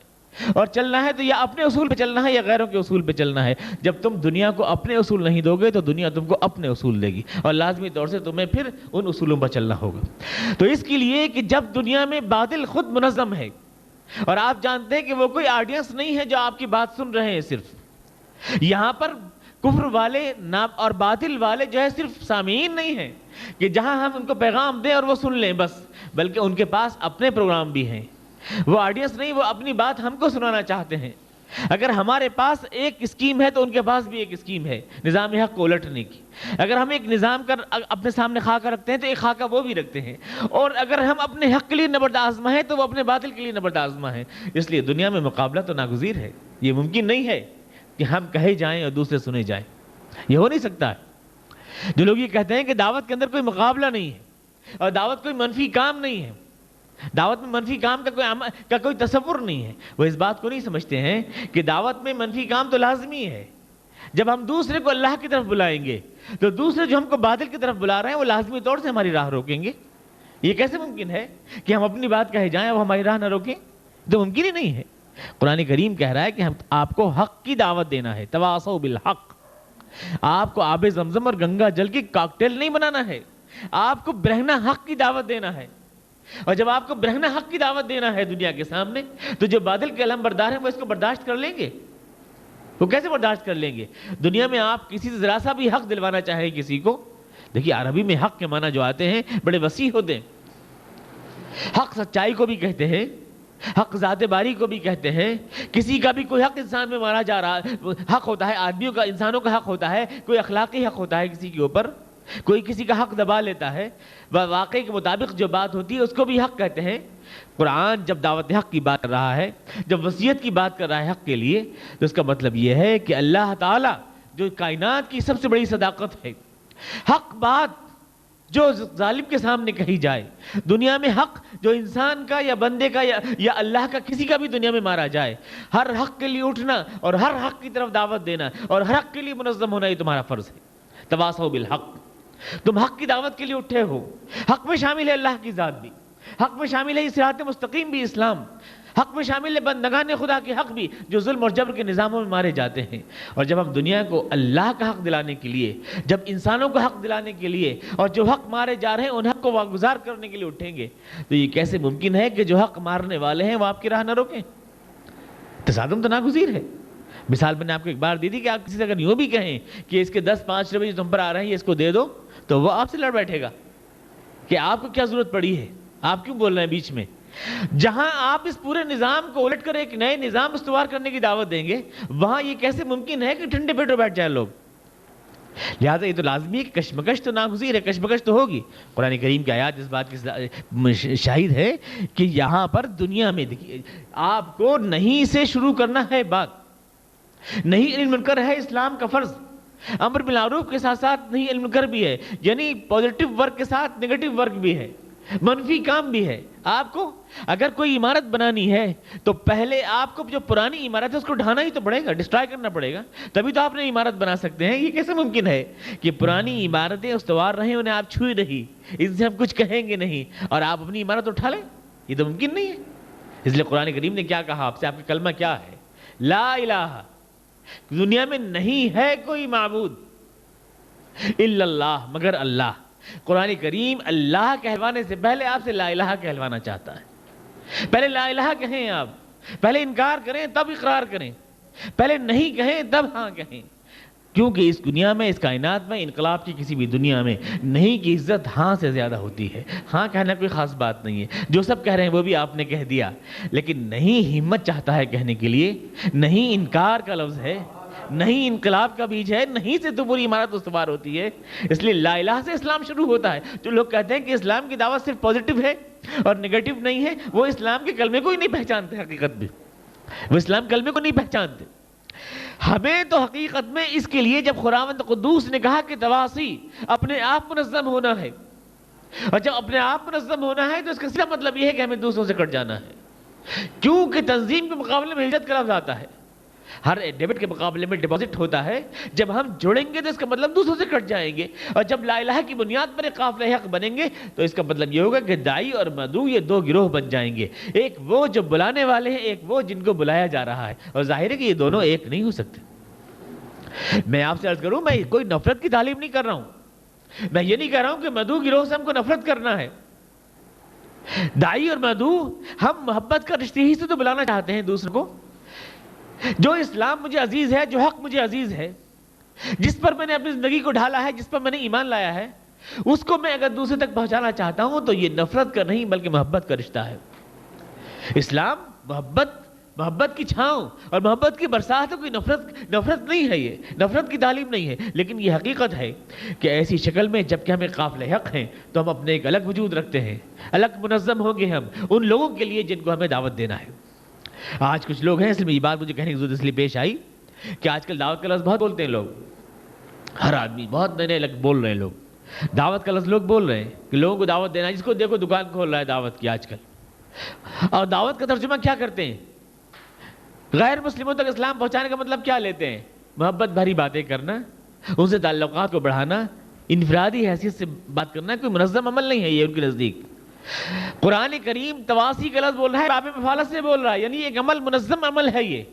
اور چلنا ہے تو یا اپنے اصول پہ چلنا ہے یا غیروں کے اصول پہ چلنا ہے. جب تم دنیا کو اپنے اصول نہیں دو گے تو دنیا تم کو اپنے اصول دے گی, اور لازمی طور سے تمہیں پھر ان اصولوں پر چلنا ہوگا. تو اس کے لیے کہ جب دنیا میں باطل خود منظم ہے, اور آپ جانتے ہیں کہ وہ کوئی آڈینس نہیں ہے جو آپ کی بات سن رہے ہیں, صرف یہاں پر کفر والے اور باطل والے جو ہے صرف سامعین نہیں ہیں کہ جہاں ہم ان کو پیغام دیں اور وہ سن لیں بس, بلکہ ان کے پاس اپنے پروگرام بھی ہیں. وہ آڈینس نہیں, وہ اپنی بات ہم کو سنانا چاہتے ہیں. اگر ہمارے پاس ایک اسکیم ہے تو ان کے پاس بھی ایک اسکیم ہے نظام حق کو الٹنے کی. اگر ہم ایک نظام کر اپنے سامنے خاکہ رکھتے ہیں تو ایک خاکہ وہ بھی رکھتے ہیں, اور اگر ہم اپنے حق کے لیے نبرد آزما ہیں تو وہ اپنے باطل کے لیے نبرد آزما ہیں. اس لیے دنیا میں مقابلہ تو ناگزیر ہے. یہ ممکن نہیں ہے کہ ہم کہے جائیں اور دوسرے سنے جائیں, یہ ہو نہیں سکتا ہے. جو لوگ یہ کہتے ہیں کہ دعوت کے اندر کوئی مقابلہ نہیں ہے اور دعوت کوئی منفی کام نہیں ہے, دعوت میں منفی کام کا کوئی تصور نہیں ہے, وہ اس بات کو نہیں سمجھتے ہیں کہ دعوت میں منفی کام تو لازمی ہے. جب ہم دوسرے کو اللہ کی طرف بلائیں گے تو دوسرے جو ہم کو باطل کی طرف بلا رہے ہیں وہ لازمی طور سے ہماری راہ روکیں گے. یہ کیسے ممکن ہے کہ ہم اپنی بات کہے جائیں اور ہماری راہ نہ روکیں؟ تو ممکن ہی نہیں ہے. قرآن کریم کہہ رہا ہے کہ ہم آپ کو حق کی دعوت دینا ہے, تواصوا بالحق. آپ کو آب زمزم اور گنگا جل کی کاکٹیل نہیں بنانا ہے, آپ کو برہنہ حق کی دعوت دینا ہے. اور جب آپ کو برہنہ حق کی دعوت دینا ہے دنیا کے سامنے, تو جو باطل کے علم بردار ہیں وہ اس کو برداشت کر لیں گے؟ وہ کیسے برداشت کر لیں گے؟ دنیا میں آپ کسی سے ذرا سا بھی حق دلوانا چاہیں کسی کو, دیکھیے عربی میں حق کے معنی جو آتے ہیں بڑے وسیع ہوتے ہیں. حق سچائی کو بھی کہتے ہیں, حق ذات باری کو بھی کہتے ہیں. کسی کا بھی کوئی حق انسان میں مارا جا رہا حق ہوتا ہے, آدمیوں کا, انسانوں کا حق ہوتا ہے, کوئی اخلاقی حق ہوتا ہے کسی کے اوپر, کوئی کسی کا حق دبا لیتا ہے, واقعے کے مطابق جو بات ہوتی ہے اس کو بھی حق کہتے ہیں. قرآن جب دعوت حق کی بات کر رہا ہے, جب وصیت کی بات کر رہا ہے حق کے لیے, تو اس کا مطلب یہ ہے کہ اللہ تعالیٰ جو کائنات کی سب سے بڑی صداقت ہے, حق بات جو ظالم کے سامنے کہی جائے, دنیا میں حق جو انسان کا یا بندے کا یا اللہ کا کسی کا بھی دنیا میں مارا جائے, ہر حق کے لیے اٹھنا اور ہر حق کی طرف دعوت دینا اور ہر حق کے لیے منظم ہونا یہ تمہارا فرض ہے. تواصوا بالحق, تم حق کی دعوت کے لیے اٹھے ہو. حق میں شامل ہے اللہ کی ذات بھی, حق میں شامل ہے صراط مستقیم بھی اسلام, حق میں شامل ہے بندگان خدا کے حق بھی جو ظلم اور جبر کے نظاموں میں مارے جاتے ہیں. اور جب ہم دنیا کو اللہ کا حق دلانے کے لیے, جب انسانوں کو حق دلانے کے لیے اور جو حق مارے جا رہے ہیں ان حق کو واگزار کرنے کے لیے اٹھیں گے, تو یہ کیسے ممکن ہے کہ جو حق مارنے والے ہیں وہ آپ کی راہ نہ روکیں؟ تصادم تو ناگزیر ہے. مثال میں نے آپ کو ایک بار دی تھی کہ آپ کسی سے اگر یوں بھی کہیں کہ اس کے 10-5 روپے جو تم پر آ رہے ہیں یہ اس کو دے دو, تو وہ آپ سے لڑ بیٹھے گا کہ آپ کو کیا ضرورت پڑی ہے, آپ کیوں بول رہے ہیں بیچ میں. جہاں آپ اس پورے نظام کو الٹ کر ایک نئے نظام استوار کرنے کی دعوت دیں گے, وہاں یہ کیسے ممکن ہے کہ ٹھنڈے پیٹوں بیٹھ جائیں لوگ؟ لہٰذا یہ تو لازمی ہے کہ کشمکش تو ناگزیر ہے, کشمکش تو ہوگی. قرآن کریم کی آیات اس بات کی شاہد ہے کہ یہاں پر دنیا میں دیکھیے آپ کو نہیں سے شروع کرنا ہے بات. نہیں علم منکر ہے اسلام کا فرض. امر بالمعروف کے ساتھ ساتھ نہی عن المنکر بھی ہے، یعنی پازیٹو ورک کے ساتھ نگیٹو ورک بھی ہے، منفی کام بھی ہے۔ آپ کو اگر کوئی عمارت بنانی ہے تو پہلے آپ کو جو پرانی عمارت ہے اس کو ڈھانا ہی تو پڑے گا، ڈسٹرائے کرنا پڑے گا، تبھی تو آپ نے عمارت بنا سکتے ہیں۔ یہ کیسے ممکن ہے کہ پرانی عمارتیں استوار رہیں، انہیں آپ چھوئی نہیں، ان سے ہم کچھ کہیں گے نہیں، اور آپ اپنی عمارت اٹھا لیں؟ یہ تو ممکن نہیں ہے۔ اس لیے قرآن کریم نے کیا کہا آپ سے؟ آپ کا کلمہ کیا ہے؟ لا الہ، دنیا میں نہیں ہے کوئی معبود الا اللہ، مگر اللہ۔ قرآن کریم اللہ کہلوانے سے پہلے آپ سے لا الہ کہلوانا چاہتا ہے۔ پہلے لا الہ کہیں، آپ پہلے انکار کریں تب اقرار کریں، پہلے نہیں کہیں تب ہاں کہیں، کیونکہ اس دنیا میں، اس کائنات میں، انقلاب کی کسی بھی دنیا میں نہیں کی عزت ہاں سے زیادہ ہوتی ہے۔ ہاں کہنا کوئی خاص بات نہیں ہے، جو سب کہہ رہے ہیں وہ بھی آپ نے کہہ دیا، لیکن نہیں ہمت چاہتا ہے کہنے کے لیے، نہیں انکار کا لفظ ہے، نہیں انقلاب کا بیج ہے، نہیں سے تو پوری عمارت استوار ہوتی ہے۔ اس لیے لا الہ سے اسلام شروع ہوتا ہے۔ جو لوگ کہتے ہیں کہ اسلام کی دعوت صرف پازیٹو ہے اور نگیٹو نہیں ہے، وہ اسلام کے کلمے کو ہی نہیں پہچانتے، حقیقت میں وہ اسلام کلمے کو نہیں پہچانتے۔ ہمیں تو حقیقت میں اس کے لیے جب خداوند قدوس نے کہا کہ تواسی، اپنے آپ منظم ہونا ہے، اور جب اپنے آپ منظم ہونا ہے تو اس کا صرف مطلب یہ ہے کہ ہمیں دوسروں سے کٹ جانا ہے، کیونکہ تنظیم کے مقابلے میں ہجرت کا لفظ آتا ہے، ہر ڈیبٹ کے مقابلے میں ڈپازٹ ہوتا ہے۔ جب ہم جڑیں گے تو اس کا مطلب دوسروں سے کٹ جائیں گے، اور جب لا الہ کی بنیاد پر ایک قافلہ حق بنیں گے تو اس کا مطلب یہ ہوگا کہ داعی اور مدعو یہ دو گروہ بن جائیں گے، ایک وہ جو بلانے والے ہیں، ایک وہ جن کو بلایا جا رہا ہے، اور ظاہر ہے کہ یہ دونوں ایک نہیں ہو سکتے۔ میں آپ سے عرض کروں، میں کوئی نفرت کی تعلیم نہیں کر رہا ہوں، میں یہ نہیں کہہ رہا ہوں کہ مدعو گروہ سے ہم کو نفرت کرنا ہے۔ داعی اور مدعو ہم محبت کا رشتے ہی سے تو بلانا چاہتے ہیں دوسروں کو۔ جو اسلام مجھے عزیز ہے، جو حق مجھے عزیز ہے، جس پر میں نے اپنی زندگی کو ڈھالا ہے، جس پر میں نے ایمان لایا ہے، اس کو میں اگر دوسرے تک پہنچانا چاہتا ہوں تو یہ نفرت کا نہیں بلکہ محبت کا رشتہ ہے۔ اسلام محبت کی چھاؤں اور محبت کی برسات ہے، کوئی نفرت نہیں ہے، یہ نفرت کی تعلیم نہیں ہے، لیکن یہ حقیقت ہے کہ ایسی شکل میں جب کہ ہمیں قافلہ حق ہیں تو ہم اپنے ایک الگ وجود رکھتے ہیں، الگ منظم ہوں گے ہم ان لوگوں کے لیے جن کو ہمیں دعوت دینا ہے۔ آج کچھ لوگ ہیں، اس میں یہ بات مجھے کہنے کی ضرورت اس لیے پیش آئی کہ آج کل دعوت کا لفظ بہت بولتے ہیں لوگ، ہر آدمی بہت نئے نئے بول رہے ہیں، لوگ دعوت کا لفظ لوگ بول رہے ہیں کہ لوگوں کو دعوت دینا، جس کو دیکھو دکان کھول رہا ہے دعوت کی آج کل، اور دعوت کا ترجمہ کیا کرتے ہیں؟ غیر مسلموں تک اسلام پہنچانے کا مطلب کیا لیتے ہیں؟ محبت بھری باتیں کرنا، ان سے تعلقات کو بڑھانا، انفرادی حیثیت سے بات کرنا، کوئی منظم عمل نہیں ہے یہ ان کے نزدیک۔ قرآن کریم تواسی کا لفظ بول رہا ہے، باب مفالت سے بول رہا ہے، یعنی ایک عمل منظم عمل ہے یہ۔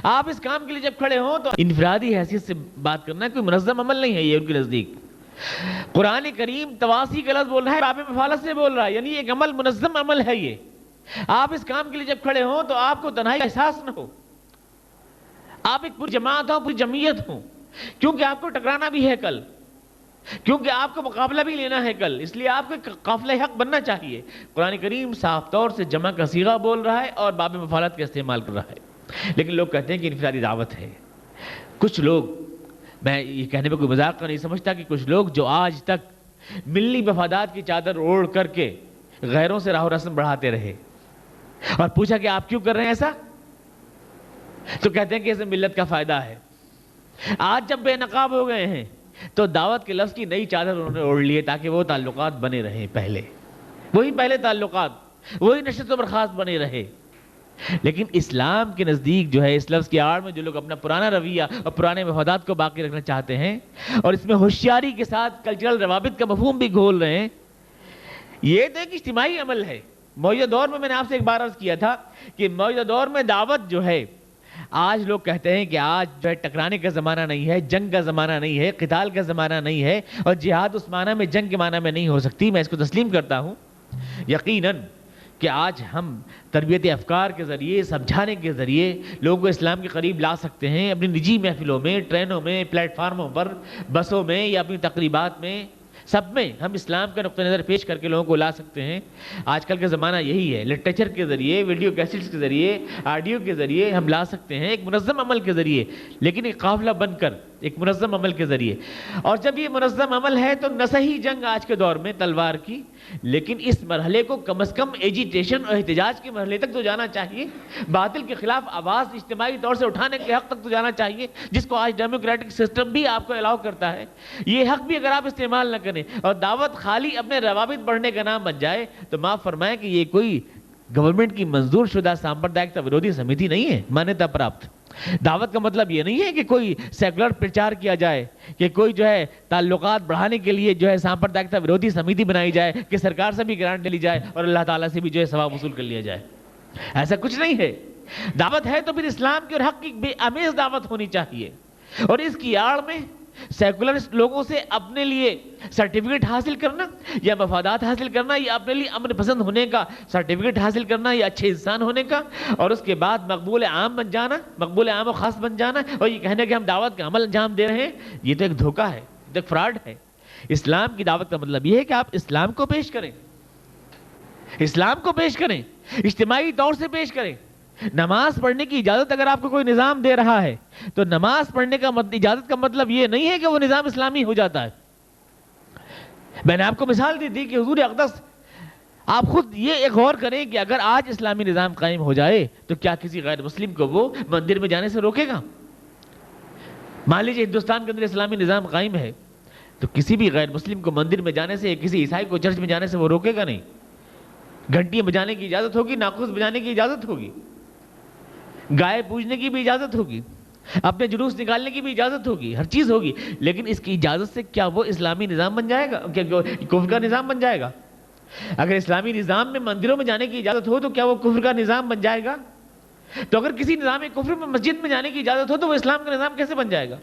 آپ اس کام کے لیے جب کھڑے ہوں تو انفرادی حیثیت سے بات کرنا کوئی منظم عمل نہیں ہے یہ ان کے نزدیک۔ قرآن کریم تواسی کا لفظ بول رہا ہے، باب مفالت سے بول رہا ہے، یعنی ایک عمل منظم عمل ہے یہ۔ آپ اس کام کے لیے جب کھڑے ہوں تو آپ کو تنہائی کا احساس نہ ہو، آپ ایک پوری جماعت ہوں، پوری جمعیت ہوں، کیونکہ آپ کو ٹکرانا بھی ہے کل، کیونکہ آپ کو مقابلہ بھی لینا ہے کل، اس لیے آپ کو قافلہ حق بننا چاہیے۔ قرآن کریم صاف طور سے جمع کا صیغہ بول رہا ہے اور باب مفالت کا استعمال کر رہا ہے، لیکن لوگ کہتے ہیں کہ انفرادی دعوت ہے۔ کچھ لوگ، میں یہ کہنے میں کوئی مذاق کا نہیں سمجھتا کہ کچھ لوگ جو آج تک ملی مفادات کی چادر اوڑھ کر کے غیروں سے راہ و رسم بڑھاتے رہے، اور پوچھا کہ آپ کیوں کر رہے ہیں ایسا، تو کہتے ہیں کہ اسے ملت کا فائدہ ہے۔ آج جب بے نقاب ہو گئے ہیں تو دعوت کے لفظ کی نئی چادر انہوں نے اوڑھ لیے تاکہ وہ تعلقات بنے رہیں، پہلے تعلقات، وہی نشست و برخاست بنے رہے۔ لیکن اسلام کے نزدیک جو ہے اس لفظ کی آڑ میں جو لوگ اپنا پرانا رویہ اور پرانے مفادات کو باقی رکھنا چاہتے ہیں اور اس میں ہوشیاری کے ساتھ کلچرل روابط کا مفہوم بھی گھول رہے ہیں، یہ تو ایک اجتماعی عمل ہے۔ موجودہ دور میں نے آپ سے ایک بار عرض کیا تھا کہ موجودہ دور میں دعوت جو ہے، آج لوگ کہتے ہیں کہ آج جو ہے ٹکرانے کا زمانہ نہیں ہے، جنگ کا زمانہ نہیں ہے، قتال کا زمانہ نہیں ہے، اور جہاد اس معنی میں جنگ کے معنی میں نہیں ہو سکتی۔ میں اس کو تسلیم کرتا ہوں یقیناً کہ آج ہم تربیت افکار کے ذریعے، سمجھانے کے ذریعے لوگوں کو اسلام کے قریب لا سکتے ہیں، اپنی نجی محفلوں میں، ٹرینوں میں، پلیٹ فارموں پر، بسوں میں یا اپنی تقریبات میں، سب میں ہم اسلام کا نقطہ نظر پیش کر کے لوگوں کو لا سکتے ہیں۔ آج کل کا زمانہ یہی ہے، لٹریچر کے ذریعے، ویڈیو کیسٹس کے ذریعے، آڈیو کے ذریعے ہم لا سکتے ہیں، ایک منظم عمل کے ذریعے، لیکن ایک قافلہ بن کر ایک منظم عمل کے ذریعے. اور جب یہ منظم عمل ہے تو نہ صحیح جنگ آج کے دور میں تلوار کی، لیکن اس مرحلے کو کم از کم ایجیٹیشن اور احتجاج کے مرحلے تک تو جانا چاہیے، باطل کے خلاف آواز اجتماعی طور سے اٹھانے کے حق تک تو جانا چاہیے، جس کو آج ڈیموکریٹک سسٹم بھی آپ کو الاؤ کرتا ہے. یہ حق بھی اگر آپ استعمال نہ کریں اور دعوت خالی اپنے روابط بڑھنے کا نام بن جائے تو معاف فرمائیں کہ یہ کوئی گورنمنٹ کی منظور شدہ سامپردائکتا ورودھی سمیتی نہیں ہے، مانیتا پراپت. دعوت کا مطلب یہ نہیں ہے کہ کوئی سیکولر پرچار کیا جائے، کہ کوئی جو ہے تعلقات بڑھانے کے لیے جو ہے سامپردائکتا ورودھی سمیتی بنائی جائے، کہ سرکار سے بھی گرانٹ لے لی جائے اور اللہ تعالیٰ سے بھی جو ہے ثواب وصول کر لیا جائے. ایسا کچھ نہیں ہے. دعوت ہے تو پھر اسلام کی اور حق کی بے آمیز دعوت ہونی چاہیے، اور اس کی آڑ میں سیکولرسٹ لوگوں سے اپنے لیے سرٹیفکیٹ حاصل کرنا یا مفادات حاصل کرنا یا اپنے لیے امن پسند ہونے کا سرٹیفکیٹ حاصل کرنا یا اچھے انسان ہونے کا، اور اس کے بعد مقبول عام بن جانا، مقبول عام و خاص بن جانا، اور یہ کہنے کہ ہم دعوت کا عمل انجام دے رہے ہیں، یہ تو ایک دھوکہ ہے، یہ تو ایک فراڈ ہے. اسلام کی دعوت کا مطلب یہ ہے کہ آپ اسلام کو پیش کریں، اسلام کو پیش کریں، اجتماعی طور سے پیش کریں. نماز پڑھنے کی اجازت اگر آپ کو کوئی نظام دے رہا ہے تو نماز پڑھنے کا اجازت کا مطلب یہ نہیں ہے کہ وہ نظام اسلامی ہو جاتا ہے. میں نے آپ کو مثال دی تھی کہ حضور اقدس، آپ خود یہ ایک غور کریں کہ اگر آج اسلامی نظام قائم ہو جائے تو کیا کسی غیر مسلم کو وہ مندر میں جانے سے روکے گا؟ مان لیجیے ہندوستان کے اندر اسلامی نظام قائم ہے تو کسی بھی غیر مسلم کو مندر میں جانے سے، کسی عیسائی کو چرچ میں جانے سے وہ روکے گا نہیں. گھنٹیاں بجانے کی اجازت ہوگی، ناقوس بجانے کی اجازت ہوگی، گائے پوجنے کی بھی اجازت ہوگی، اپنے جلوس نکالنے کی بھی اجازت ہوگی، ہر چیز ہوگی، لیکن اس کی اجازت سے کیا وہ اسلامی نظام بن جائے گا؟ کیا کفر کا نظام بن جائے گا؟ اگر اسلامی نظام میں مندروں میں جانے کی اجازت ہو تو کیا وہ کفر کا نظام بن جائے گا؟ تو اگر کسی نظام کفر میں مسجد میں جانے کی اجازت ہو تو وہ اسلام کا نظام کیسے بن جائے گا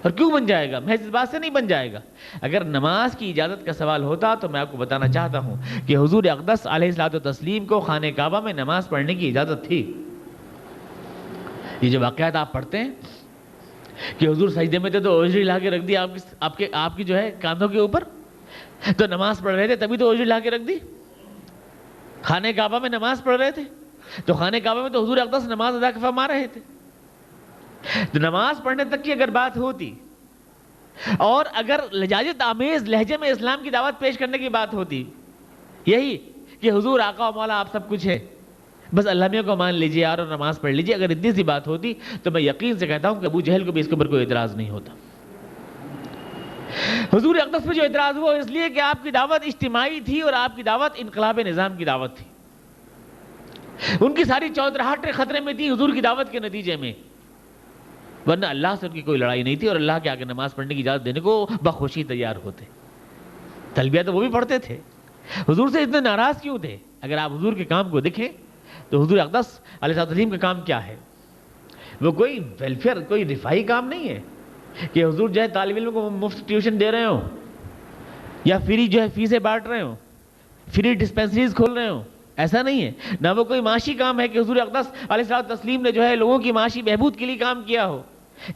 اور کیوں بن جائے گا؟ محض اس بات سے نہیں بن جائے گا. اگر نماز کی اجازت کا سوال ہوتا تو میں آپ کو بتانا چاہتا ہوں کہ حضور اقدس علیہ الصلوۃ والتسلیم کو خانہ کعبہ میں نماز پڑھنے کی اجازت تھی. یہ جو واقعات آپ پڑھتے ہیں کہ حضور سجدے میں تھے تو اوجری لا کے رکھ دی آپ کی جو ہے کاندھوں کے اوپر، تو نماز پڑھ رہے تھے تبھی تو اوجری لا کے رکھ دی. خانہ کعبہ میں نماز پڑھ رہے تھے تو خانہ کعبہ میں تو حضور اقدس نماز ادا فرما رہے تھے. تو نماز پڑھنے تک کی اگر بات ہوتی اور اگر لجاجت آمیز لہجے میں اسلام کی دعوت پیش کرنے کی بات ہوتی، یہی کہ حضور آقا و مولا آپ سب کچھ ہے، بس اللہ میاں کو مان لیجیے اور نماز پڑھ لیجیے، اگر اتنی سی بات ہوتی تو میں یقین سے کہتا ہوں کہ ابو جہل کو بھی اس کے اوپر کوئی اعتراض نہیں ہوتا. حضور اقدس پہ جو اعتراض ہوا اس لیے کہ آپ کی دعوت اجتماعی تھی اور آپ کی دعوت انقلاب نظام کی دعوت تھی. ان کی ساری چودراہٹیں خطرے میں تھی حضور کی دعوت کے نتیجے میں، ورنہ اللہ سے ان کی کوئی لڑائی نہیں تھی اور اللہ کے آگے نماز پڑھنے کی اجازت دینے کو بخوشی تیار ہوتے. تلبیہ تو وہ بھی پڑھتے تھے. حضور سے اتنے ناراض کیوں تھے؟ اگر آپ حضور کے کام کو دیکھیں تو حضور اقدس علیہ السلام کا کام کیا ہے؟ وہ کوئی ویلفیئر، کوئی رفاہی کام نہیں ہے کہ حضور جو ہے طالب علم کو مفت ٹیوشن دے رہے ہوں یا فری جو ہے فیسیں بانٹ رہے ہوں، فری ڈسپینسریز کھول رہے ہوں. ایسا نہیں ہے. نہ وہ کوئی معاشی کام ہے کہ حضور اقدس علیہ السلام نے جو ہے لوگوں کی معاشی بہبود کے لیے کام کیا ہو،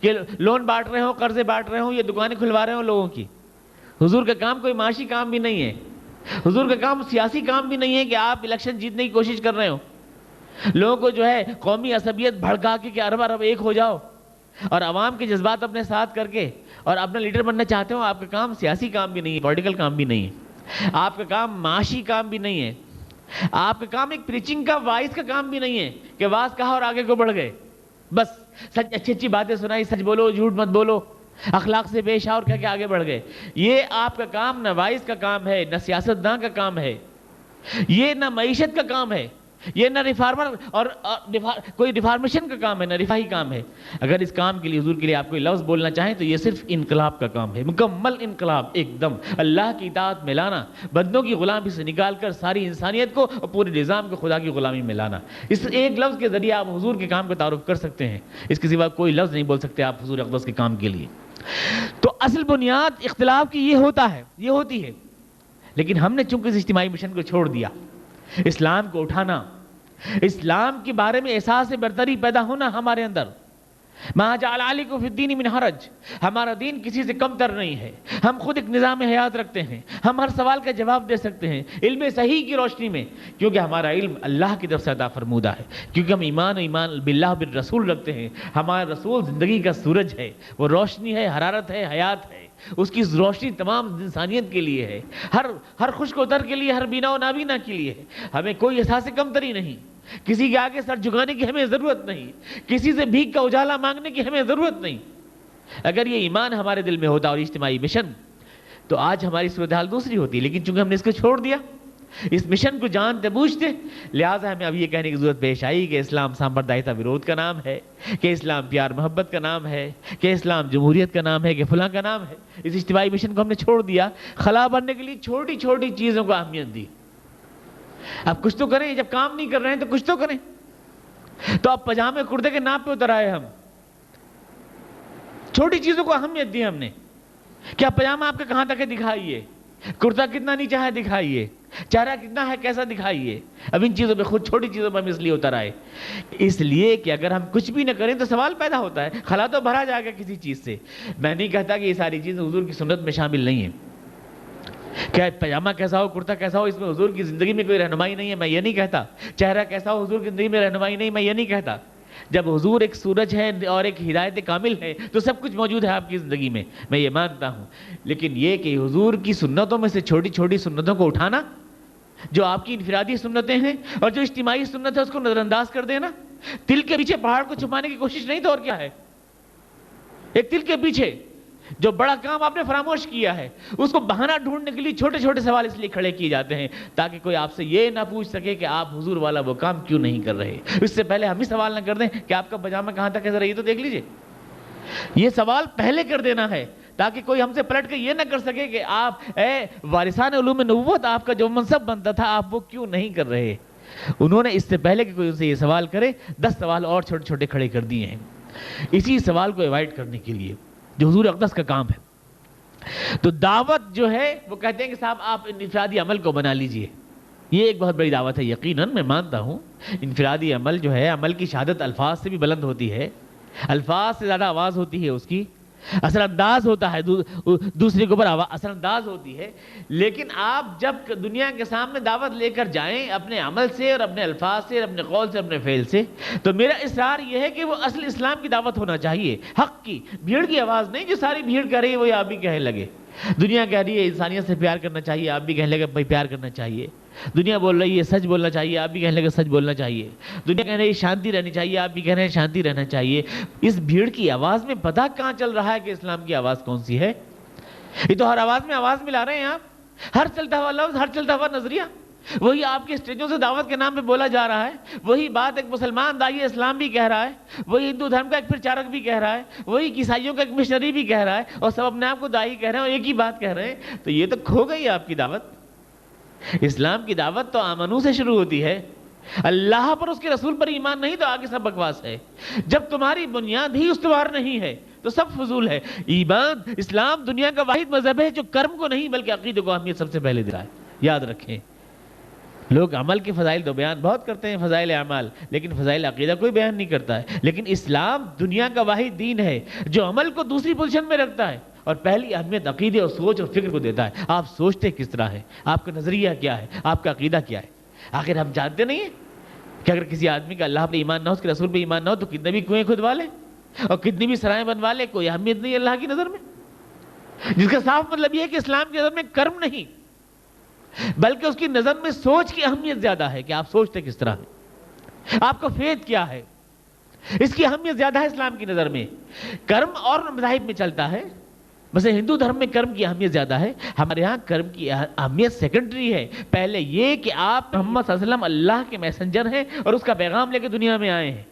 کہ لون بانٹ رہے ہوں، قرضے بانٹ رہے ہوں یا دکانیں کھلوا رہے ہوں لوگوں کی. حضور کا کام کوئی معاشی کام بھی نہیں ہے. حضور کا کام سیاسی کام بھی نہیں ہے کہ آپ الیکشن جیتنے کی کوشش کر رہے ہو، لوگوں کو جو ہے قومی عصبیت بھڑکا کے کہ ارب ارب ایک ہو جاؤ اور عوام کے جذبات اپنے ساتھ کر کے اور اپنا لیڈر بننا چاہتے ہو. آپ کا کام سیاسی کام بھی نہیں ہے، پولیٹیکل کام بھی نہیں ہے. آپ کا کام معاشی کام بھی نہیں ہے. آپ کا کام ایک پریچنگ کا، وائز کا کام بھی نہیں ہے کہ واز کہا اور آگے کو بڑھ گئے، بس سچ اچھی اچھی باتیں سنائی، سچ بولو جھوٹ مت بولو، اخلاق سے پیش آؤ اور کہہ کے آگے بڑھ گئے. یہ آپ کا کام نہ وائز کا کام ہے، نہ سیاستداں کا کام ہے، یہ نہ معیشت کا کام ہے، یہ نہ ریفارمر اور کوئی ریفارمیشن کا کام ہے، نہ رفاہی کام ہے. اگر اس کام کے لیے حضور کے لیے آپ کوئی لفظ بولنا چاہیں تو یہ صرف انقلاب کا کام ہے، مکمل انقلاب، ایک دم اللہ کی اطاعت میں لانا، بندوں کی غلامی سے نکال کر ساری انسانیت کو اور پورے نظام کو خدا کی غلامی میں لانا. اس ایک لفظ کے ذریعے آپ حضور کے کام کا تعارف کر سکتے ہیں. اس کے سوا کوئی لفظ نہیں بول سکتے آپ حضور اقدس کے کام کے لیے. تو اصل بنیاد اختلاف کی یہ ہوتی ہے. لیکن ہم نے چونکہ اس اجتماعی مشن کو چھوڑ دیا، اسلام کو اٹھانا، اسلام کے بارے میں احساس برتری پیدا ہونا ہمارے اندر، ما جعل علیکم فی الدین من حرج، ہمارا دین کسی سے کم تر نہیں ہے، ہم خود ایک نظام حیات رکھتے ہیں، ہم ہر سوال کا جواب دے سکتے ہیں علم صحیح کی روشنی میں، کیونکہ ہمارا علم اللہ کی طرف سے عطا فرمودہ ہے، کیونکہ ہم ایمان باللہ بالرسول رکھتے ہیں، ہمارا رسول زندگی کا سورج ہے، وہ روشنی ہے، حرارت ہے، حیات ہے، اس کی روشنی تمام انسانیت کے لیے ہے، ہر خشک و تر کے لیے، ہر بینا و نابینا کے لیے ہے، ہمیں کوئی احساس کمتری نہیں، کسی کے آگے سر جھکانے کی ہمیں ضرورت نہیں، کسی سے بھیک کا اجالا مانگنے کی ہمیں ضرورت نہیں۔ اگر یہ ایمان ہمارے دل میں ہوتا اور اجتماعی مشن، تو آج ہماری صورتحال دوسری ہوتی، لیکن چونکہ ہم نے اس کو چھوڑ دیا، اس مشن کو جانتے بوجھتے، لہٰذا ہمیں اب یہ کہنے کی ضرورت پیش آئی کہ اسلام سامپردائیتا ورود کا نام ہے، کہ اسلام پیار محبت کا نام ہے، کہ اسلام جمہوریت کا نام ہے، کہ فلاں کا نام ہے۔ اس اجتماعی مشن کو ہم نے چھوڑ دیا، خلا بننے کے لیے چھوٹی چھوٹی چیزوں کو اہمیت دی۔ اب کچھ تو کریں، جب کام نہیں کر رہے ہیں تو کچھ تو کریں۔ تو اب پجامے کرتے کے ناپ پہ اتر آئے ہم، چھوٹی چیزوں کو اہمیت دی ہم نے۔ کیا پجامہ آپ کا کہاں تک ہے دکھائیے، کرتا کتنا نیچا ہے دکھائیے، چہرہ کتنا ہے کیسا دکھائیے۔ اب ان چیزوں پہ، خود چھوٹی چیزوں پہ ہم اس لیے اتر آئے، اس لیے کہ اگر ہم کچھ بھی نہ کریں تو سوال پیدا ہوتا ہے، خلا تو بھرا جائے گا کسی چیز سے۔ میں نہیں کہتا کہ یہ ساری چیزیں حضور کی سنت میں شامل نہیں ہیں، کیا پجامہ کیسا ہو، کرتا کیسا ہو، اس میں حضور کی زندگی میں کوئی رہنمائی نہیں ہے، میں یہ نہیں کہتا۔ چہرہ کیسا ہو، حضور کی زندگی میں رہنمائی نہیں، میں یہ نہیں کہتا۔ جب حضور ایک سورج ہے اور ایک ہدایت کامل ہے تو سب کچھ موجود ہے آپ کی زندگی میں، میں یہ مانتا ہوں، لیکن یہ کہ حضور کی سنتوں میں سے چھوٹی چھوٹی سنتوں کو اٹھانا، جو آپ کی انفرادی سنتیں ہیں، اور جو اجتماعی سنت ہے اس کو نظر انداز کر دینا، تل کے پیچھے پہاڑ کو چھپانے کی کوشش نہیں تو اور کیا ہے؟ ایک تل کے پیچھے جو بڑا کام آپ نے فراموش کیا ہے، اس کو بہانہ ڈھونڈنے کے لیے چھوٹے چھوٹے سوال اس لیے کھڑے کیے جاتے ہیں تاکہ کوئی آپ سے یہ نہ پوچھ سکے کہ آپ حضور والا وہ کام کیوں نہیں کر رہے۔ اس سے پہلے ہم ہی سوال نہ کر دیں کہ آپ کا پجامہ کہاں تک ہے، ذرا یہ تو دیکھ لیجئے۔ یہ سوال پہلے کر دینا ہے تاکہ کوئی ہم سے پلٹ کے یہ نہ کر سکے کہ آپ اے وارثان علوم نبوت، آپ کا جو منصب بنتا تھا آپ وہ کیوں نہیں کر رہے۔ انہوں نے اس سے پہلے کہ کوئی ان سے یہ سوال کرے 10 سوال اور چھوٹے چھوٹے کھڑے کر دیے ہیں، اسی سوال کو ایوائڈ کرنے کے لیے جو حضور اقدس کا کام ہے۔ تو دعوت جو ہے وہ کہتے ہیں کہ صاحب آپ انفرادی عمل کو بنا لیجئے، یہ ایک بہت بڑی دعوت ہے۔ یقیناً میں مانتا ہوں انفرادی عمل جو ہے، عمل کی شہادت الفاظ سے بھی بلند ہوتی ہے، الفاظ سے زیادہ آواز ہوتی ہے، اس کی اثر انداز ہوتا ہے، دوسرے کے اوپر اثر انداز ہوتی ہے۔ لیکن آپ جب دنیا کے سامنے دعوت لے کر جائیں اپنے عمل سے اور اپنے الفاظ سے اور اپنے قول سے، اپنے فعل سے، تو میرا اصرار یہ ہے کہ وہ اصل اسلام کی دعوت ہونا چاہیے، حق کی، بھیڑ کی آواز نہیں جو ساری بھیڑ کہہ رہی ہے وہ آپ بھی کہنے لگے۔ دنیا کہہ رہی ہے انسانیت سے پیار کرنا چاہیے، آپ بھی کہنے لگے بھائی پیار کرنا چاہیے۔ دنیا بول رہی ہے سچ بولنا چاہیے، آپ بھی کہنے لگے سچ بولنا چاہیے۔ دنیا کہہ رہی ہے شانتی رہنی چاہیے، آپ بھی کہہ رہے ہیں شانتی رہنا چاہیے۔ اس بھیڑ کی آواز میں پتہ کہاں چل رہا ہے کہ اسلام کی آواز کون سی ہے؟ یہ تو ہر آواز میں آواز ملا رہے ہیں آپ، ہر چلتا ہوا لفظ، ہر چلتا ہوا نظریہ، وہی آپ کے اسٹیجوں سے دعوت کے نام پہ بولا جا رہا ہے، وہی بات ایک مسلمان داعی اسلام بھی کہہ رہا ہے، وہی ہندو دھرم کا ایک پرچارک بھی کہہ رہا ہے، وہی عیسائیوں کا ایک مشنری بھی کہہ رہا ہے، اور سب اپنے آپ کو داعی کہہ رہے ہیں اور ایک ہی بات کہہ رہے ہیں۔ تو یہ تو کھو گئی آپ کی دعوت۔ اسلام کی دعوت تو آمنو سے شروع ہوتی ہے، اللہ پر، اس کے رسول پر ایمان نہیں تو آگے سب بکواس ہے۔ جب تمہاری بنیاد ہی استوار نہیں ہے تو سب فضول ہے۔ ایمان، اسلام دنیا کا واحد مذہب ہے جو کرم کو نہیں بلکہ عقیدے کو اہمیت سب سے پہلے دے رہا ہے۔ یاد رکھیں، لوگ عمل کے فضائل تو بیان بہت کرتے ہیں، فضائل اعمال، لیکن فضائل عقیدہ کوئی بیان نہیں کرتا ہے۔ لیکن اسلام دنیا کا واحد دین ہے جو عمل کو دوسری پوزیشن میں رکھتا ہے اور پہلی اہمیت عقیدے اور سوچ اور فکر کو دیتا ہے۔ آپ سوچتے کس طرح ہے، آپ کا نظریہ کیا ہے، آپ کا عقیدہ کیا ہے؟ آخر ہم جانتے نہیں ہیں کہ اگر کسی آدمی کا اللہ پہ ایمان نہ ہو، اس کے رسول پہ ایمان نہ ہو، تو کتنے بھی کنویں کھدوا لے اور کتنی بھی سرائیں بنوا لے، کوئی اہمیت نہیں اللہ کی نظر میں۔ جس کا صاف مطلب یہ ہے کہ اسلام کی نظر میں کرم نہیں بلکہ اس کی نظر میں سوچ کی اہمیت زیادہ ہے کہ آپ سوچتے کس طرح ہیں، آپ کا فیض کیا ہے، اس کی اہمیت زیادہ ہے اسلام کی نظر میں۔ کرم اور مذاہب میں چلتا ہے، بس ہندو دھرم میں کرم کی اہمیت زیادہ ہے، ہمارے ہاں کرم کی اہمیت سیکنڈری ہے۔ پہلے یہ کہ آپ محمد صلی اللہ علیہ وسلم اللہ کے میسنجر ہیں اور اس کا پیغام لے کے دنیا میں آئے ہیں۔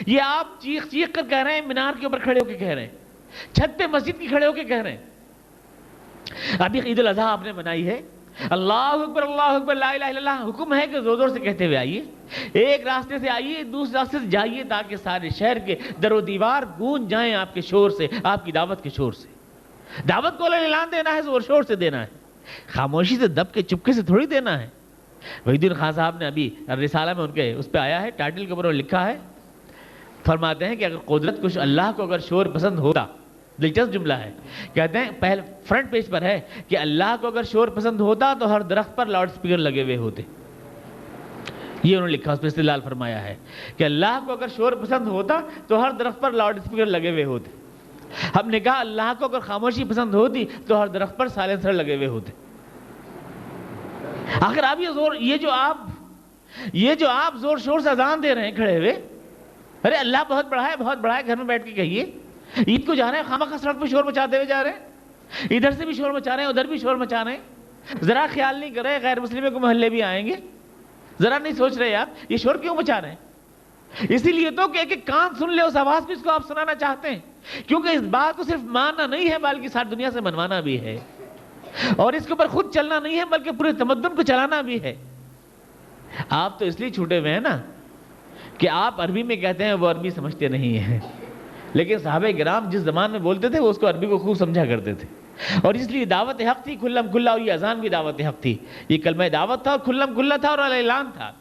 یہ آپ چیخ چیخ کر کہہ رہے ہیں، مینار کے اوپر کھڑے ہو کے کہہ رہے ہیں، چھت پہ مسجد کی کھڑے ہو کے کہہ رہے ہیں۔ ابھی عید الاضحیٰ آپ نے منائی ہے، اللہ اکبر لا الہ الا اللہ، حکم ہے کہ زور زور سے کہتے ہوئے آئیے، ایک راستے سے آئیے دوسرے راستے سے جائیے تاکہ سارے شہر کے در و دیوار گونج جائیں آپ کے شور سے، آپ کی دعوت کے شور سے۔ دعوت کو اعلان دینا ہے، زور شور سے دینا ہے، خاموشی سے دب کے چپکے سے تھوڑی دینا ہے۔ وحید الدین خان صاحب نے ابھی رسالہ میں ان کے اس پہ آیا ہے، ٹائٹل کے اوپر لکھا ہے فرماتے ہیں کہ اگر قدرت کچھ اللہ کو اگر شور پسند ہوتا، دلچسپ جملہ ہے، کہتے ہیں پہلے فرنٹ پیج پر ہے کہ اللہ کو اگر شور پسند ہوتا تو ہر درخت پر لاؤڈ سپیکر لگے ہوئے ہوتے. یہ انہوں نے لکھا، اس پہ استدلال فرمایا ہے کہ اللہ کو اگر شور پسند ہوتا تو ہر درخت پر لاؤڈ سپیکر لگے ہوئے ہوتے. ہم نے کہا اللہ کو اگر خاموشی پسند ہوتی تو ہر درخت پر سائلنسر لگے ہوئے ہوتے. آخر آپ یہ جو آپ زور شور سے اذان دے رہے ہیں کھڑے ہوئے، ارے اللہ بہت بڑا ہے، بہت بڑا ہے، گھر میں بیٹھ کے کہیے. عید کو جا رہے ہیں، خامخواہ سڑک پہ شور مچاتے ہوئے جا رہے ہیں، ادھر سے بھی شور مچا رہے ہیں، ادھر بھی شور مچا رہے ہیں. ذرا خیال نہیں کر رہے غیر مسلموں کے محلے بھی آئیں گے، ذرا نہیں سوچ رہے آپ یہ شور کیوں مچا رہے ہیں. اسی لیے تو کہ ایک کان سن لے اس آواز کو، اس کو آپ سنانا چاہتے ہیں، کیونکہ اس بات کو صرف ماننا نہیں ہے بلکہ ساری دنیا سے منوانا بھی ہے، اور اس کے اوپر خود چلنا نہیں ہے بلکہ پورے تمدن کو چلانا بھی ہے. آپ تو اس لیے چھوٹے ہوئے ہیں نا کہ آپ عربی میں کہتے ہیں وہ عربی سمجھتے نہیں ہیں، لیکن صحابہ کرام جس زبان میں بولتے تھے وہ اس کو عربی کو خوب سمجھا کرتے تھے، اور اس لیے دعوت حق تھی کھلم کھلا، اور یہ اذان بھی دعوت حق تھی. یہ کلمہ دعوت تھا اور کھلم کھلا تھا اور اعلان تھا،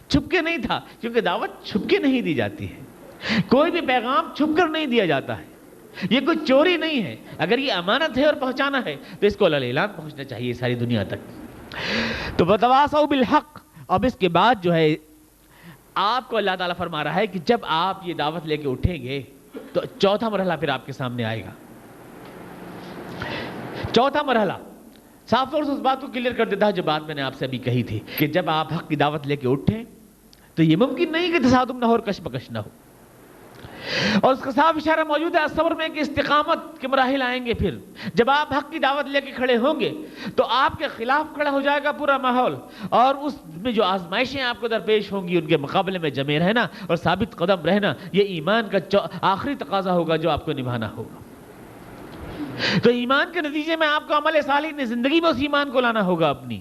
چھپ کے نہیں تھا، کیونکہ دعوت چھپ کے نہیں دی جاتی ہے. کوئی بھی پیغام چھپ کر نہیں دیا جاتا ہے، یہ کوئی چوری نہیں ہے. اگر یہ امانت ہے اور پہنچانا ہے تو اس کو اعلان پہنچنا چاہیے ساری دنیا تک. تو وتواصوا بالحق. اب اس کے بعد جو ہے آپ کو اللہ تعالیٰ فرما رہا ہے کہ جب آپ یہ دعوت لے کے اٹھیں گے تو چوتھا مرحلہ پھر آپ کے سامنے آئے گا. چوتھا مرحلہ صاف طور سے اس بات کو کلیئر کر دیتا ہے جو بات میں نے آپ سے ابھی کہی تھی کہ جب آپ حق کی دعوت لے کے اٹھیں تو یہ ممکن نہیں کہ تصادم نہ ہو اور کشمکش نہ ہو. اور اس کا صاف اشارہ موجود ہے الصبر میں کہ استقامت کے مراحل آئیں گے. پھر جب آپ حق کی دعوت لے کے کھڑے ہوں گے تو آپ کے خلاف کھڑا ہو جائے گا پورا ماحول، اور اس میں جو آزمائشیں آپ کو درپیش ہوں گی ان کے مقابلے میں جمے رہنا اور ثابت قدم رہنا، یہ ایمان کا آخری تقاضا ہوگا جو آپ کو نبھانا ہوگا. تو ایمان کے نتیجے میں آپ کو عمل صالح نے زندگی میں اس ایمان کو لانا ہوگا اپنی،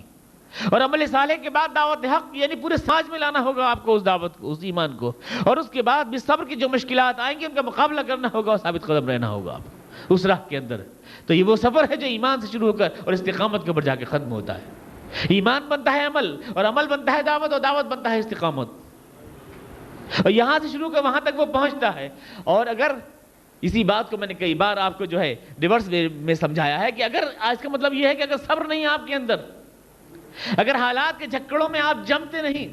اور عمل صالح کے بعد دعوت حق یعنی پورے سماج میں لانا ہوگا آپ کو اس دعوت کو، اس ایمان کو، اور اس کے بعد بھی صبر کی جو مشکلات آئیں گی ان کا مقابلہ کرنا ہوگا اور ثابت قدم رہنا ہوگا آپ اس راہ کے اندر. تو یہ وہ سفر ہے جو ایمان سے شروع ہو کر اور استقامت کے اوپر جا کے ختم ہوتا ہے. ایمان بنتا ہے عمل، اور عمل بنتا ہے دعوت، اور دعوت بنتا ہے استقامت، اور یہاں سے شروع کر وہاں تک وہ پہنچتا ہے. اور اگر اسی بات کو میں نے کئی بار آپ کو جو ہے ریورس میں سمجھایا ہے کہ اگر اس کا مطلب یہ ہے کہ اگر صبر نہیں آپ کے اندر، اگر حالات کے جھکڑوں میں آپ جمتے نہیں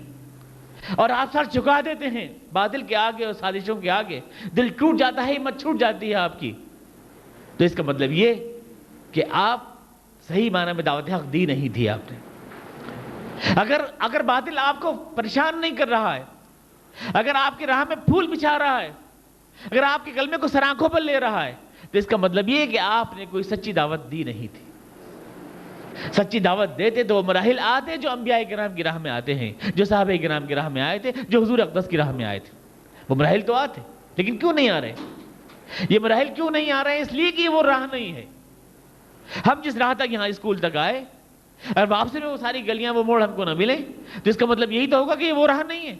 اور آپ سر جھکا دیتے ہیں باطل کے آگے اور سازشوں کے آگے، دل ٹوٹ جاتا ہے، ہمت چھوٹ جاتی ہے آپ کی، تو اس کا مطلب یہ کہ آپ صحیح معنی میں دعوت حق دی نہیں تھی آپ نے. اگر باطل آپ کو پریشان نہیں کر رہا ہے، اگر آپ کی راہ میں پھول بچھا رہا ہے، اگر آپ کے کلمے کو سر آنکھوں پر لے رہا ہے، تو اس کا مطلب یہ ہے کہ آپ نے کوئی سچی دعوت دی نہیں تھی. سچی دعوت دیتے تو وہ مراحل آتے جو انبیاء کرام کی راہ میں آتے ہیں، جو صحابہ کرام کی راہ میں آئے تھے، جو حضور اقدس کی راہ میں آئے تھے. وہ مراحل تو آتے، لیکن کیوں نہیں آ رہے؟ یہ مراحل کیوں نہیں آ رہے ہیں؟ اس لیے کہ وہ راہ نہیں ہے. ہم جس راہ تک یہاں اسکول تک آئے اور واپسی میں وہ ساری گلیاں وہ موڑ ہم کو نہ ملے، تو اس کا مطلب یہی تو ہوگا کہ یہ وہ راہ نہیں ہے.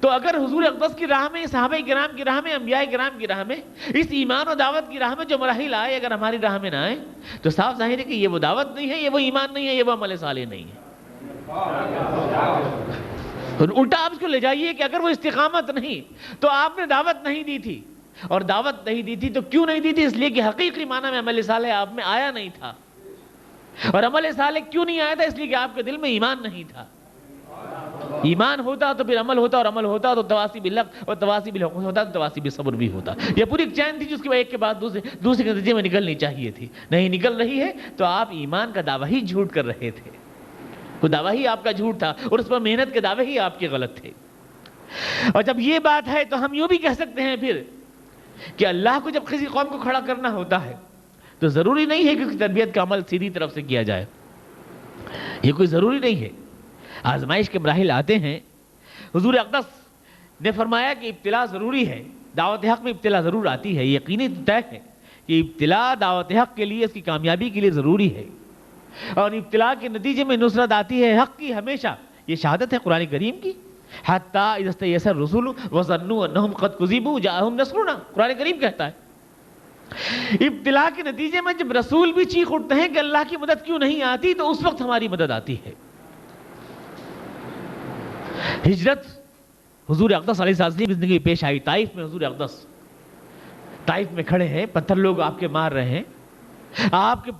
تو اگر حضور اقدس کی راہ میں، صحابہ کرام کی راہ میں، انبیاء کرام کی راہ میں، اس ایمان و دعوت کی راہ میں جو مراحل آئے اگر ہماری راہ میں نہ آئے تو صاف ظاہر ہے کہ یہ وہ دعوت نہیں ہے، یہ وہ ایمان نہیں ہے، یہ وہ عمل صالح نہیں ہے. الٹا آپ اس کو لے جائیے کہ اگر وہ استقامت نہیں تو آپ نے دعوت نہیں دی تھی، اور دعوت نہیں دی تھی تو کیوں نہیں دی تھی؟ اس لیے کہ حقیقی معنی میں عمل صالح آپ میں آیا نہیں تھا. اور عمل صالح کیوں نہیں آیا تھا؟ اس لیے کہ آپ کے دل میں ایمان نہیں تھا. ایمان ہوتا تو پھر عمل ہوتا، اور عمل ہوتا تو تواصی بالحق، اور تواصی بالحق ہوتا تو تواصی بالصبر بھی ہوتا. یہ پوری ایک چین تھی جس کی ایک کے بعد دوسرے کے نتیجے میں نکلنی چاہیے تھی. نہیں نکل رہی ہے تو آپ ایمان کا دعویٰ ہی جھوٹ کر رہے تھے، وہ دعویٰ ہی آپ کا جھوٹ تھا، اور اس پر محنت کے دعوے ہی آپ کے غلط تھے. اور جب یہ بات ہے تو ہم یوں بھی کہہ سکتے ہیں پھر کہ اللہ کو جب کسی قوم کو کھڑا کرنا ہوتا ہے تو ضروری نہیں ہے کہ اس کی تربیت کا عمل سیدھی طرف سے کیا جائے. یہ کوئی ضروری نہیں ہے. آزمائش کے مراحل آتے ہیں. حضور اقدس نے فرمایا کہ ابتلا ضروری ہے، دعوت حق میں ابتلا ضرور آتی ہے. یقینی طے ہے کہ ابتلا دعوت حق کے لیے، اس کی کامیابی کے لیے ضروری ہے، اور ابتلا کے نتیجے میں نصرت آتی ہے حق کی ہمیشہ. یہ شہادت ہے قرآن کریم کی. حتیٰ اذا استیأس الرسل وظنوا انہم قد کذبوا جاءہم نصرنا، قرآن کریم کہتا ہے. ابتلا کے نتیجے میں جب رسول بھی چیخ اٹھتے ہیں کہ اللہ کی مدد کیوں نہیں آتی، تو اس وقت ہماری مدد آتی ہے. ہجرت حضور اقدس علیہ السلام کی زندگی پیش آئی طائف میں. حضور اقدس طائف میں کھڑے ہیں, پتھر لوگ آپ کے مار رہے ہیں, آپ کے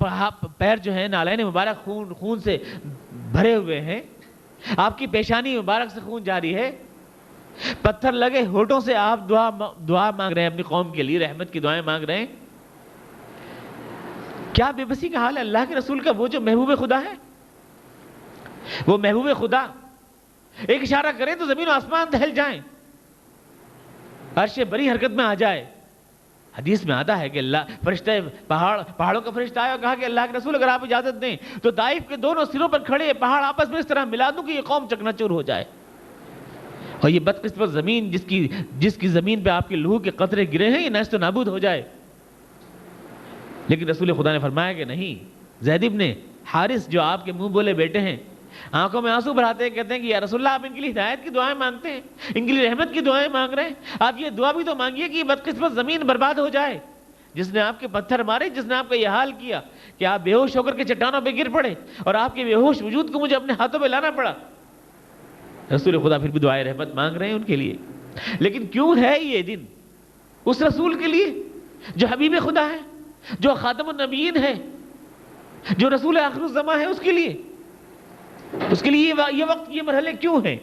پیر جو ہیں نالین مبارک خون سے بھرے ہوئے ہیں, آپ کی پیشانی مبارک سے خون جاری ہے, پتھر لگے ہونٹوں سے آپ دعا مانگ رہے ہیں اپنی قوم کے لیے, رحمت کی دعائیں مانگ رہے ہیں. کیا بے بسی کا حال ہے اللہ کے رسول کا, وہ جو محبوب خدا ہے, وہ محبوب خدا ایک اشارہ کریں تو زمین و آسمان دہل جائیں, عرش بری حرکت میں آ جائے. حدیث میں آتا ہے کہ اللہ فرشتے پہاڑوں کا فرشتہ آیا اور کہا کہ اللہ کے رسول اگر آپ اجازت دیں تو طائف کے دونوں سروں پر کھڑے پہاڑ آپس میں اس طرح ملا دوں کہ یہ قوم چکنا چور ہو جائے. اور یہ بدقسمت زمین جس کی زمین پہ آپ کے لہو کے قطرے گرے ہیں, یہ نیست و نابود ہو جائے. لیکن رسول خدا نے فرمایا کہ نہیں, زید ابن حارث جو آپ کے منہ بولے بیٹے ہیں, آنکھوں میں آنسو بھراتے ہیں, کہتے ہیں کہ یا رسول اللہ آپ ان کے لیے ہدایت کی دعائیں مانگتے ہیں, ان کے لیے رحمت کی دعائیں مانگ رہے ہیں, آپ یہ دعا بھی تو مانگیے کہ یہ بدقسمت زمین برباد ہو جائے جس نے آپ کے پتھر مارے, جس نے آپ کا یہ حال کیا کہ آپ بے ہوش ہو کر کے چٹانوں پہ گر پڑے اور آپ کے بے ہوش وجود کو مجھے اپنے ہاتھوں پہ لانا پڑا. رسول خدا پھر بھی دعائیں رحمت مانگ رہے ہیں ان کے لیے. لیکن کیوں ہے یہ دن اس رسول کے لیے جو حبیب خدا ہے, جو خاتم النبیین ہے, جو رسول آخر الزماں ہے, اس کے لیے یہ وقت, یہ مرحلے کیوں ہیں؟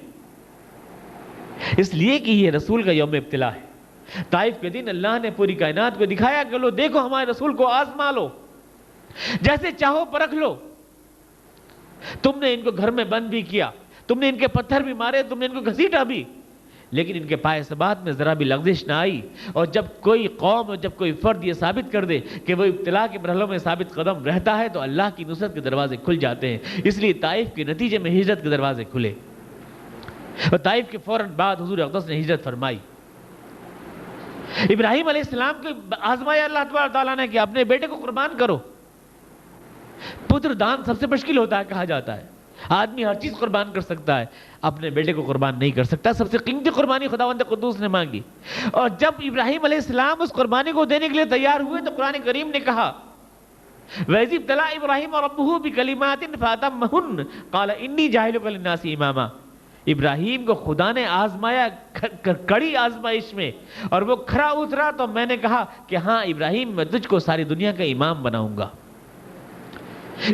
اس لیے کہ یہ رسول کا یوم ابتلا ہے. طائف کے دن اللہ نے پوری کائنات کو دکھایا کہ لو دیکھو ہمارے رسول کو آزما لو, جیسے چاہو پرکھ لو. تم نے ان کو گھر میں بند بھی کیا, تم نے ان کے پتھر بھی مارے, تم نے ان کو گھسیٹا بھی, لیکن ان کے پائے ثبات میں ذرا بھی لغزش نہ آئی. اور جب کوئی قوم اور جب کوئی فرد یہ ثابت کر دے کہ وہ ابتلا کے مرحلوں میں ثابت قدم رہتا ہے تو اللہ کی نصرت کے دروازے کھل جاتے ہیں. اس لیے طائف کے نتیجے میں ہجرت کے دروازے کھلے, اور طائف کے فوراً بعد حضور اقدس نے ہجرت فرمائی. ابراہیم علیہ السلام کو آزمایا اللہ تبارک تعالیٰ نے کہ اپنے بیٹے کو قربان کرو. پتر دان سب سے مشکل ہوتا ہے کہا جاتا ہے, آدمی ہر چیز قربان کر سکتا ہے, اپنے بیٹے کو قربان نہیں کر سکتا. سب سے قیمتی قربانی خداوند قدوس نے مانگی, اور جب ابراہیم علیہ السلام اس قربانی کو دینے کے لیے تیار ہوئے تو قرآن کریم نے کہا وَإِذِ ابْتَلَىٰ إِبْرَاهِيمَ رَبُّهُ بِكَلِمَاتٍ فَأَتَمَّهُنَّ قَالَ إِنِّي جَاعِلُكَ لِلنَّاسِ إِمَامًا. ابراہیم کو خدا نے آزمایا کڑی آزمائش میں, اور وہ کھرا اترا تو میں نے کہا کہ ہاں ابراہیم میں تجھ کو ساری دنیا کا امام بناؤں گا.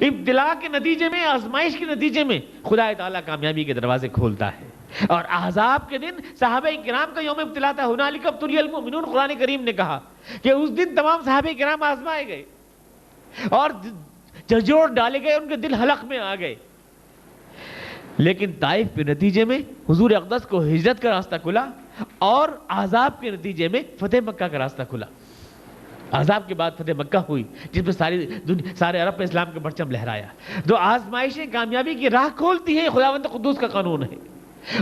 ابتلا کے نتیجے میں, آزمائش کے نتیجے میں خدا تعالیٰ کامیابی کے دروازے کھولتا ہے. اور احزاب کے دن صحابہ کرام کا یوم ابتلا تھا. ہنالک ابتلی المؤمنون, قرآن کریم نے کہا کہ اس دن تمام صحابہ کرام آزمائے گئے اور جھنجھوڑ ڈالے گئے, ان کے دل حلق میں آ گئے. لیکن طائف کے نتیجے میں حضور اقدس کو ہجرت کا راستہ کھلا, اور احزاب کے نتیجے میں فتح مکہ کا راستہ کھلا. احزاب کے بعد فتح مکہ ہوئی جس میں سارے عرب پہ اسلام کا پرچم لہرایا. تو آزمائشیں کامیابی کی راہ کھولتی ہیں, خداوند قدوس کا قانون ہے.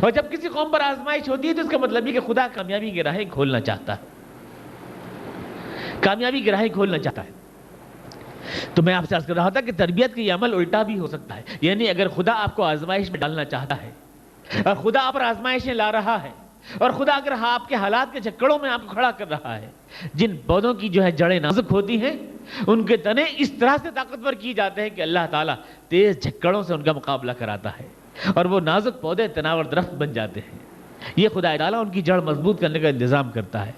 اور جب کسی قوم پر آزمائش ہوتی ہے تو اس کا مطلب یہ کہ خدا کامیابی کی راہیں کھولنا چاہتا ہے, کامیابی کی راہیں کھولنا چاہتا ہے. تو میں آپ سے عرض کر رہا تھا کہ تربیت کا یہ عمل الٹا بھی ہو سکتا ہے. یعنی اگر خدا آپ کو آزمائش میں ڈالنا چاہتا ہے, اور خدا آپ پر آزمائشیں لا رہا ہے, اور خدا اگر آپ کے حالات کے جھکڑوں میں آپ کو کھڑا کر رہا ہے, جن پودوں کی جو ہے جڑیں نازک ہوتی ہیں ان کے تنے اس طرح سے طاقتور کی جاتے ہیں کہ اللہ تعالیٰ تیز جھکڑوں سے ان کا مقابلہ کراتا ہے, اور وہ نازک پودے تناور درخت بن جاتے ہیں. یہ خدا تعالیٰ ان کی جڑ مضبوط کرنے کا انتظام کرتا ہے.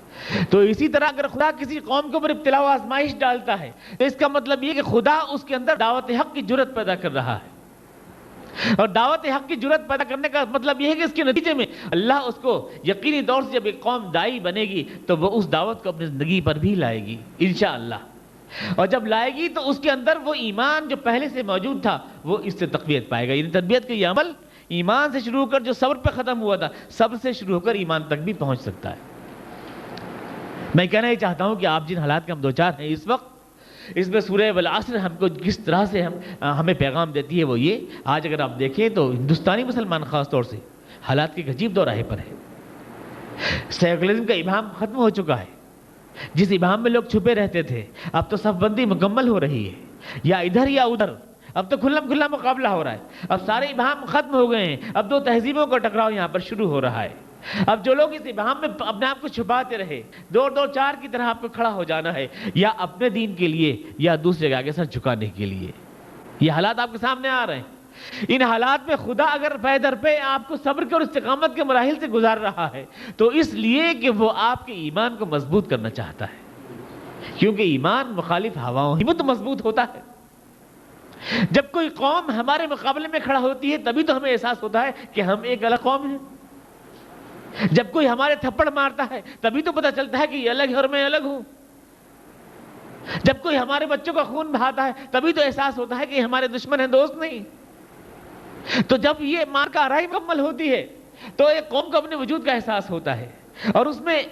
تو اسی طرح اگر خدا کسی قوم کے اوپر ابتلا و آزمائش ڈالتا ہے تو اس کا مطلب یہ کہ خدا اس کے اندر دعوت حق کی جرت پیدا کر رہا ہے, اور دعوت حق کی جرت پیدا کرنے کا مطلب یہ ہے کہ اس کے نتیجے میں اللہ اس کو یقینی طور سے جب ایک قوم دائی بنے گی تو وہ اس دعوت کو اپنی زندگی پر بھی لائے گی انشاءاللہ. اور جب لائے گی تو اس کے اندر وہ ایمان جو پہلے سے موجود تھا وہ اس سے تقویت پائے گا. یعنی تربیت کا یہ عمل ایمان سے شروع ہو کر جو صبر پہ ختم ہوا تھا, صبر سے شروع ہو کر ایمان تک بھی پہنچ سکتا ہے. میں کہنا یہ چاہتا ہوں کہ آپ جن حالات کے ہم دوچار ہیں اس وقت, اس میں سورہ والعصر ہم کو کس طرح سے ہمیں پیغام دیتی ہے وہ یہ. آج اگر آپ دیکھیں تو ہندوستانی مسلمان خاص طور سے حالات کے عجیب دو راہے پر ہے. سیکولرزم کا ابہام ختم ہو چکا ہے. جس ابہام میں لوگ چھپے رہتے تھے اب تو صف بندی مکمل ہو رہی ہے, یا ادھر یا ادھر. اب تو کھلا مقابلہ ہو رہا ہے. اب سارے ابہام ختم ہو گئے ہیں. اب دو تہذیبوں کا ٹکراؤ یہاں پر شروع ہو رہا ہے. اب جو لوگ اس ابہام میں اپنے آپ کو چھپاتے رہے, دو چار کی طرح آپ کو کھڑا ہو جانا ہے, یا اپنے دین کے لیے یا دوسرے کے آگے سر جھکانے کے لیے. یہ حالات آپ کے سامنے آ رہے ہیں. ان حالات میں خدا اگر پے در پہ آپ کو صبر کے اور استقامت کے مراحل سے گزار رہا ہے تو اس لیے کہ وہ آپ کے ایمان کو مضبوط کرنا چاہتا ہے، کیونکہ ایمان مخالف ہواؤں ہی میں تو مضبوط ہوتا ہے۔ جب کوئی قوم ہمارے مقابلے میں کھڑا ہوتی ہے تبھی تو ہمیں احساس ہوتا ہے کہ ہم ایک الگ قوم ہیں۔ جب کوئی ہمارے تھپڑ مارتا ہے تبھی تو پتہ چلتا ہے کہ یہ الگ ہے اور میں الگ ہوں۔ جب کوئی ہمارے بچوں کا خون بہاتا ہے تبھی تو احساس ہوتا ہے کہ ہمارے دشمن ہیں، دوست نہیں۔ تو جب یہ مار کا آرائی مکمل ہوتی ہے تو ایک قوم کو اپنے وجود کا احساس ہوتا ہے اور اس میں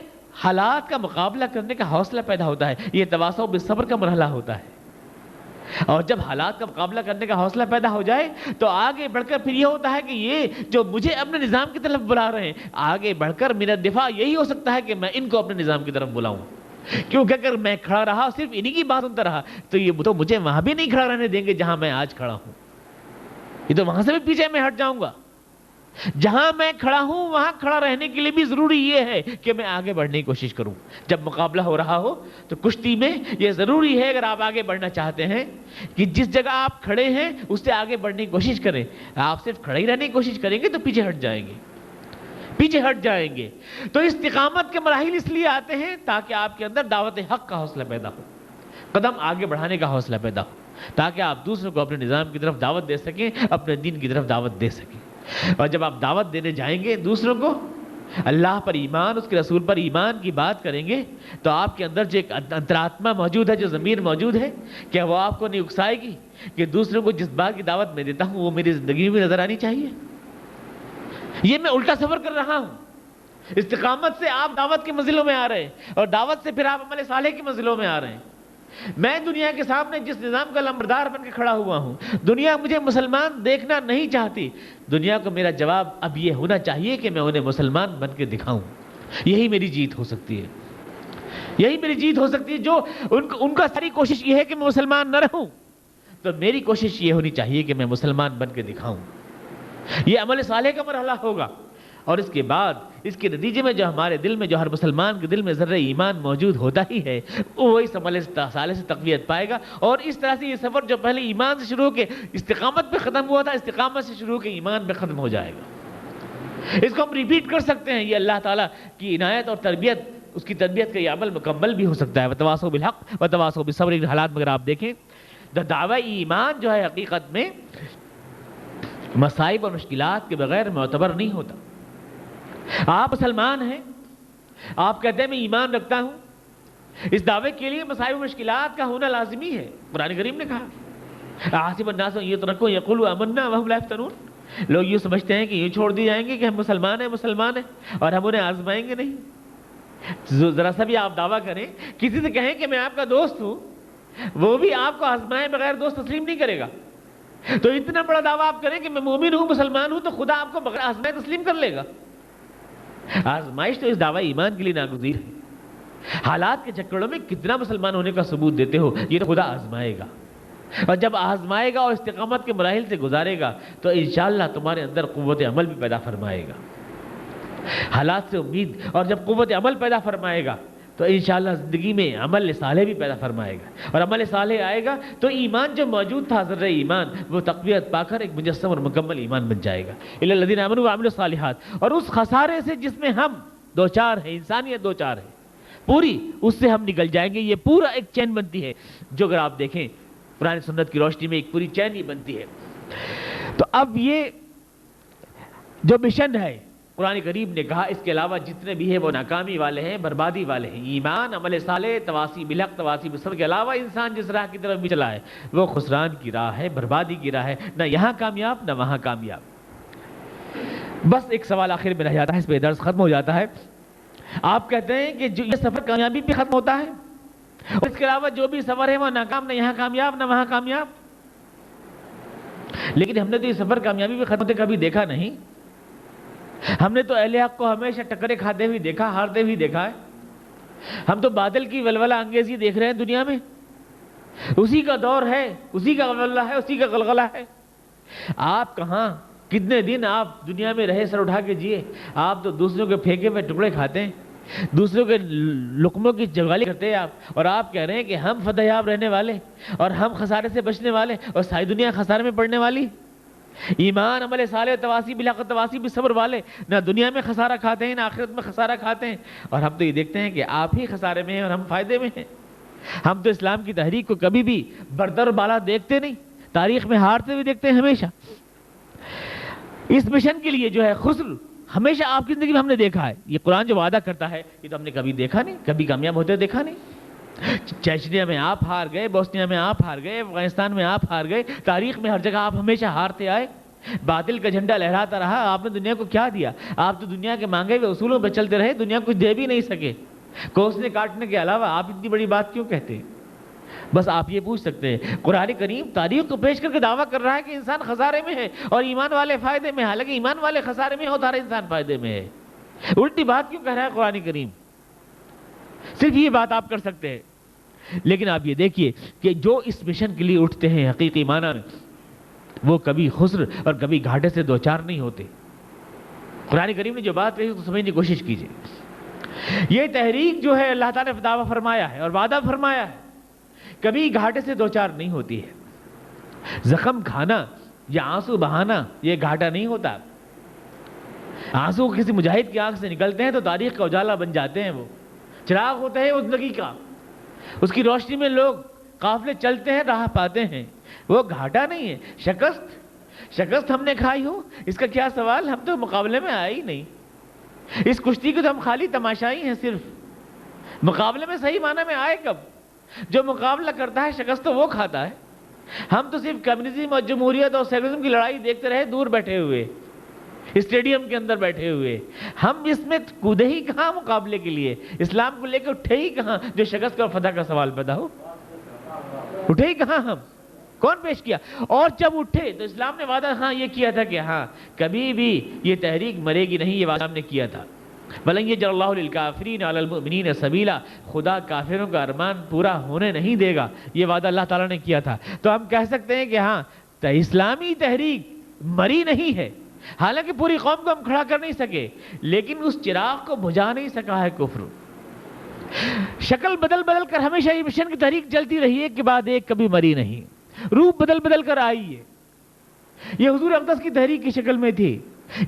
حالات کا مقابلہ کرنے کا حوصلہ پیدا ہوتا ہے۔ یہ تواصع بالصبر کا مرحلہ ہوتا ہے، اور جب حالات کا مقابلہ کرنے کا حوصلہ پیدا ہو جائے تو آگے بڑھ کر پھر یہ ہوتا ہے کہ یہ جو مجھے اپنے نظام کی طرف بلا رہے ہیں، آگے بڑھ کر میرا دفاع یہی ہو سکتا ہے کہ میں ان کو اپنے نظام کی طرف بلاؤں، کیونکہ اگر میں کھڑا رہا صرف انہی کی بات سنتا رہا تو یہ تو مجھے وہاں بھی نہیں کھڑا رہنے دیں گے جہاں میں آج کھڑا ہوں، یہ تو وہاں سے بھی پیچھے میں ہٹ جاؤں گا۔ جہاں میں کھڑا ہوں وہاں کھڑا رہنے کے لیے بھی ضروری یہ ہے کہ میں آگے بڑھنے کی کوشش کروں۔ جب مقابلہ ہو رہا ہو تو کشتی میں یہ ضروری ہے، اگر آپ آگے بڑھنا چاہتے ہیں، کہ جس جگہ آپ کھڑے ہیں اس سے آگے بڑھنے کی کوشش کریں۔ آپ صرف کھڑے ہی رہنے کی کوشش کریں گے تو پیچھے ہٹ جائیں گے، پیچھے ہٹ جائیں گے۔ تو استقامت کے مراحل اس لیے آتے ہیں تاکہ آپ کے اندر دعوت حق کا حوصلہ پیدا ہو، قدم آگے بڑھانے کا حوصلہ پیدا ہو، تاکہ آپ دوسروں کو اپنے نظام کی طرف دعوت دے سکیں، اپنے دین کی طرف دعوت دے سکیں۔ اور جب آپ دعوت دینے جائیں گے دوسروں کو، اللہ پر ایمان، اس کے رسول پر ایمان کی بات کریں گے، تو آپ کے اندر جو ایک انترآتما موجود ہے، جو ضمیر موجود ہے، کیا وہ آپ کو نہیں اکسائے گی کہ دوسروں کو جس بات کی دعوت میں دیتا ہوں وہ میری زندگی میں نظر آنی چاہیے؟ یہ میں الٹا سفر کر رہا ہوں۔ استقامت سے آپ دعوت کی منزلوں میں آ رہے ہیں، اور دعوت سے پھر آپ عمل صالح کی منزلوں میں آ رہے ہیں۔ میں دنیا کے سامنے جس نظام کا لمبردار بن کے کھڑا ہوا ہوں، دنیا مجھے مسلمان دیکھنا نہیں چاہتی، دنیا کو میرا جواب اب یہ ہونا چاہیے کہ میں انہیں مسلمان بن کے دکھاؤں۔ یہی میری جیت ہو سکتی ہے، یہی میری جیت ہو سکتی ہے۔ جو ان کا ساری کوشش یہ ہے کہ میں مسلمان نہ رہوں، تو میری کوشش یہ ہونی چاہیے کہ میں مسلمان بن کے دکھاؤں۔ یہ عمل صالح کا مرحلہ ہوگا، اور اس کے بعد اس کے نتیجے میں جو ہمارے دل میں، جو ہر مسلمان کے دل میں ذرہ ایمان موجود ہوتا ہی ہے، وہ اس عمل صالح سے تقویت پائے گا، اور اس طرح سے یہ سفر جو پہلے ایمان سے شروع ہو کے استقامت پہ ختم ہوا تھا، استقامت سے شروع ہو کے ایمان پہ ختم ہو جائے گا۔ اس کو ہم ریپیٹ کر سکتے ہیں۔ یہ اللہ تعالیٰ کی عنایت اور تربیت، اس کی تربیت کا یہ عمل مکمل بھی ہو سکتا ہے۔ وتواصوا بالحق وتواصوا بالصبر۔ ان حالات میں اگر آپ دیکھیں تو دعوی ایمان جو ہے حقیقت میں مصائب اور مشکلات کے بغیر معتبر نہیں ہوتا۔ آپ مسلمان ہیں، آپ کہتے ہیں میں ایمان رکھتا ہوں، اس دعوے کے لیے مصائب و مشکلات کا ہونا لازمی ہے۔ قرآن کریم نے کہا حسب الناس ان یترکوا یقولوا آمنا وهم لا یفتنون، لوگ یہ سمجھتے ہیں کہ یہ چھوڑ دی جائیں گے کہ ہم مسلمان ہیں اور ہم انہیں آزمائیں گے نہیں۔ ذرا سا بھی آپ دعویٰ کریں، کسی سے کہیں کہ میں آپ کا دوست ہوں، وہ بھی آپ کو آزمائے بغیر دوست تسلیم نہیں کرے گا۔ تو اتنا بڑا دعویٰ آپ کریں کہ میں مومن ہوں، مسلمان ہوں، تو خدا آپ کو بغیر آزمائے تسلیم کر لے گا؟ آزمائش تو اس دعوی ایمان کے لیے ناگزیر ہے۔ حالات کے چکروں میں کتنا مسلمان ہونے کا ثبوت دیتے ہو، یہ تو خدا آزمائے گا، اور جب آزمائے گا اور استقامت کے مراحل سے گزارے گا تو انشاءاللہ تمہارے اندر قوت عمل بھی پیدا فرمائے گا۔ حالات سے امید، اور جب قوت عمل پیدا فرمائے گا تو انشاءاللہ زندگی میں عمل صالح بھی پیدا فرمائے گا، اور عمل صالح آئے گا تو ایمان جو موجود تھا، ذرہ ایمان، وہ تقویت پا کر ایک مجسم اور مکمل ایمان بن جائے گا۔ الا الذین آمنوا وعملوا الصالحات۔ اور اس خسارے سے جس میں ہم دو چار ہیں، انسانیت دو چار ہے پوری، اس سے ہم نکل جائیں گے۔ یہ پورا ایک چین بنتی ہے، جو اگر آپ دیکھیں قرآن سنت کی روشنی میں ایک پوری چین ہی بنتی ہے۔ تو اب یہ جو مشن ہے، قرآن کریم نے کہا اس کے علاوہ جتنے بھی ہیں وہ ناکامی والے ہیں، بربادی والے ہیں۔ ایمان، عمل صالح، تواصی بالحق، تواصی بالصبر کے علاوہ انسان جس راہ کی طرف بھی چلا ہے وہ خسران کی راہ ہے، بربادی کی راہ ہے، نہ یہاں کامیاب نہ وہاں کامیاب۔ بس ایک سوال آخر میں رہ جاتا ہے، اس پہ درس ختم ہو جاتا ہے۔ آپ کہتے ہیں کہ جو یہ سفر کامیابی پہ ختم ہوتا ہے، اور اس کے علاوہ جو بھی سفر ہے وہ ناکام، نہ یہاں کامیاب نہ وہاں کامیاب۔ لیکن ہم نے تو یہ سفر کامیابی پہ ختم ہوتے کبھی دیکھا نہیں۔ ہم نے تو اہل حق کو ہمیشہ ٹکرے کھاتے ہوئے دیکھا، ہارتے ہوئے دیکھا ہے۔ ہم تو بادل کی ولولہ انگیزی دیکھ رہے ہیں دنیا میں، اسی کا دور ہے، اسی کا ولولہ ہے، اسی کا غلغلہ ہے۔ آپ کہاں کتنے دن آپ دنیا میں رہے سر اٹھا کے جیے؟ آپ تو دوسروں کے پھینکے ہوئے ٹکڑے کھاتے ہیں، دوسروں کے لقموں کی جگالی کرتے ہیں آپ، اور آپ کہہ رہے ہیں کہ ہم فتح یاب رہنے والے اور ہم خسارے سے بچنے والے، اور ساری دنیا خسارے میں پڑنے والی۔ ایمان، عمل صالح، تواصی بالحق، تواصی بالصبر والے نہ دنیا میں خسارہ کھاتے ہیں نہ آخرت میں خسارہ کھاتے ہیں. اور ہم تو یہ دیکھتے ہیں کہ آپ ہی خسارے میں ہیں اور ہم فائدے میں ہیں. ہم تو اسلام کی تحریک کو کبھی بھی بردر بالا دیکھتے نہیں، تاریخ میں ہارتے ہوئے دیکھتے ہیں ہمیشہ. اس مشن کے لیے جو ہے خسر ہمیشہ آپ کی زندگی میں ہم نے دیکھا ہے. یہ قرآن جو وعدہ کرتا ہے یہ تو ہم نے کبھی دیکھا نہیں، کبھی کامیاب ہوتے دیکھا نہیں. چیچنیا میں آپ ہار گئے، بوسنیا میں آپ ہار گئے، افغانستان میں آپ ہار گئے، تاریخ میں ہر جگہ آپ ہمیشہ ہارتے آئے. باطل کا جھنڈا لہراتا رہا. آپ نے دنیا کو کیا دیا؟ آپ تو دنیا کے مانگے ہوئے اصولوں پہ چلتے رہے، دنیا کو کچھ دے بھی نہیں سکے. کوسنے کاٹنے کے علاوہ آپ اتنی بڑی بات کیوں کہتے ہیں؟ بس آپ یہ پوچھ سکتے ہیں. قرآن کریم تاریخ کو پیش کر کے دعویٰ کر رہا ہے کہ انسان خسارے میں ہے اور ایمان والے فائدے میں. حالانکہ ایمان والے خسارے میں ہو، ہر انسان فائدے میں ہے. الٹی بات کیوں کہہ رہا ہے قرآن کریم؟ صرف یہ بات آپ کر سکتے ہیں. لیکن آپ یہ دیکھیے کہ جو اس مشن کے لیے اٹھتے ہیں حقیقی معنی میں، وہ کبھی خسر اور کبھی گھاٹے سے دوچار نہیں ہوتے. قرآن کریم نے جو بات کہی اس کو سمجھنے کی کوشش کیجیے. یہ تحریک جو ہے اللہ تعالیٰ نے دعویٰ فرمایا ہے اور وعدہ فرمایا ہے، کبھی گھاٹے سے دوچار نہیں ہوتی ہے. زخم کھانا یا آنسو بہانا یہ گھاٹا نہیں ہوتا. آنسو کسی مجاہد کی آنکھ سے نکلتے ہیں تو تاریخ کا اجالا بن جاتے ہیں. وہ چراغ ہوتا ہے اس زندگی کا، اس کی روشنی میں لوگ قافلے چلتے ہیں، راہ پاتے ہیں. وہ گھاٹا نہیں ہے. شکست ہم نے کھائی ہو اس کا کیا سوال؟ ہم تو مقابلے میں آئے ہی نہیں. اس کشتی کو تو ہم خالی تماشائی ہیں. صرف مقابلے میں صحیح معنی میں آئے کب؟ جو مقابلہ کرتا ہے شکست تو وہ کھاتا ہے. ہم تو صرف کمیونزم اور جمہوریت اور سیکولرزم کی لڑائی دیکھتے رہے، دور بیٹھے ہوئے، اسٹیڈیم کے اندر بیٹھے ہوئے. ہم اس میں کودے ہی کہاں مقابلے کے لیے؟ اسلام کو لے کے اٹھے ہی کہاں جو شکست اور فتح کا سوال پیدا ہو؟ اٹھے ہی کہاں ہم؟ کون پیش کیا؟ اور جب اٹھے تو اسلام نے وعدہ یہ کیا تھا کہ کبھی بھی یہ تحریک مرے گی نہیں. یہ وعدہ ہم نے کیا تھا. وَلَن يَجْعَلَ اللَّهُ لِلْكَافِرِينَ عَلَى الْمُؤْمِنِينَ سَبِيلًا. خدا کافروں کا ارمان پورا ہونے نہیں دے گا. یہ وعدہ اللہ تعالیٰ نے کیا تھا. تو ہم کہہ سکتے ہیں کہ اسلامی تحریک مری نہیں ہے. حالانکہ پوری قوم کو ہم کھڑا کر نہیں سکے، لیکن اس چراغ کو بجھا نہیں سکا ہے کفر. شکل بدل بدل کر ہمیشہ یہ مشن کی تحریک چلتی رہی، ایک کے بعد ایک، کبھی مری نہیں. روپ بدل بدل کر آئی ہے. یہ حضور اقدس کی تحریک کی شکل میں تھی.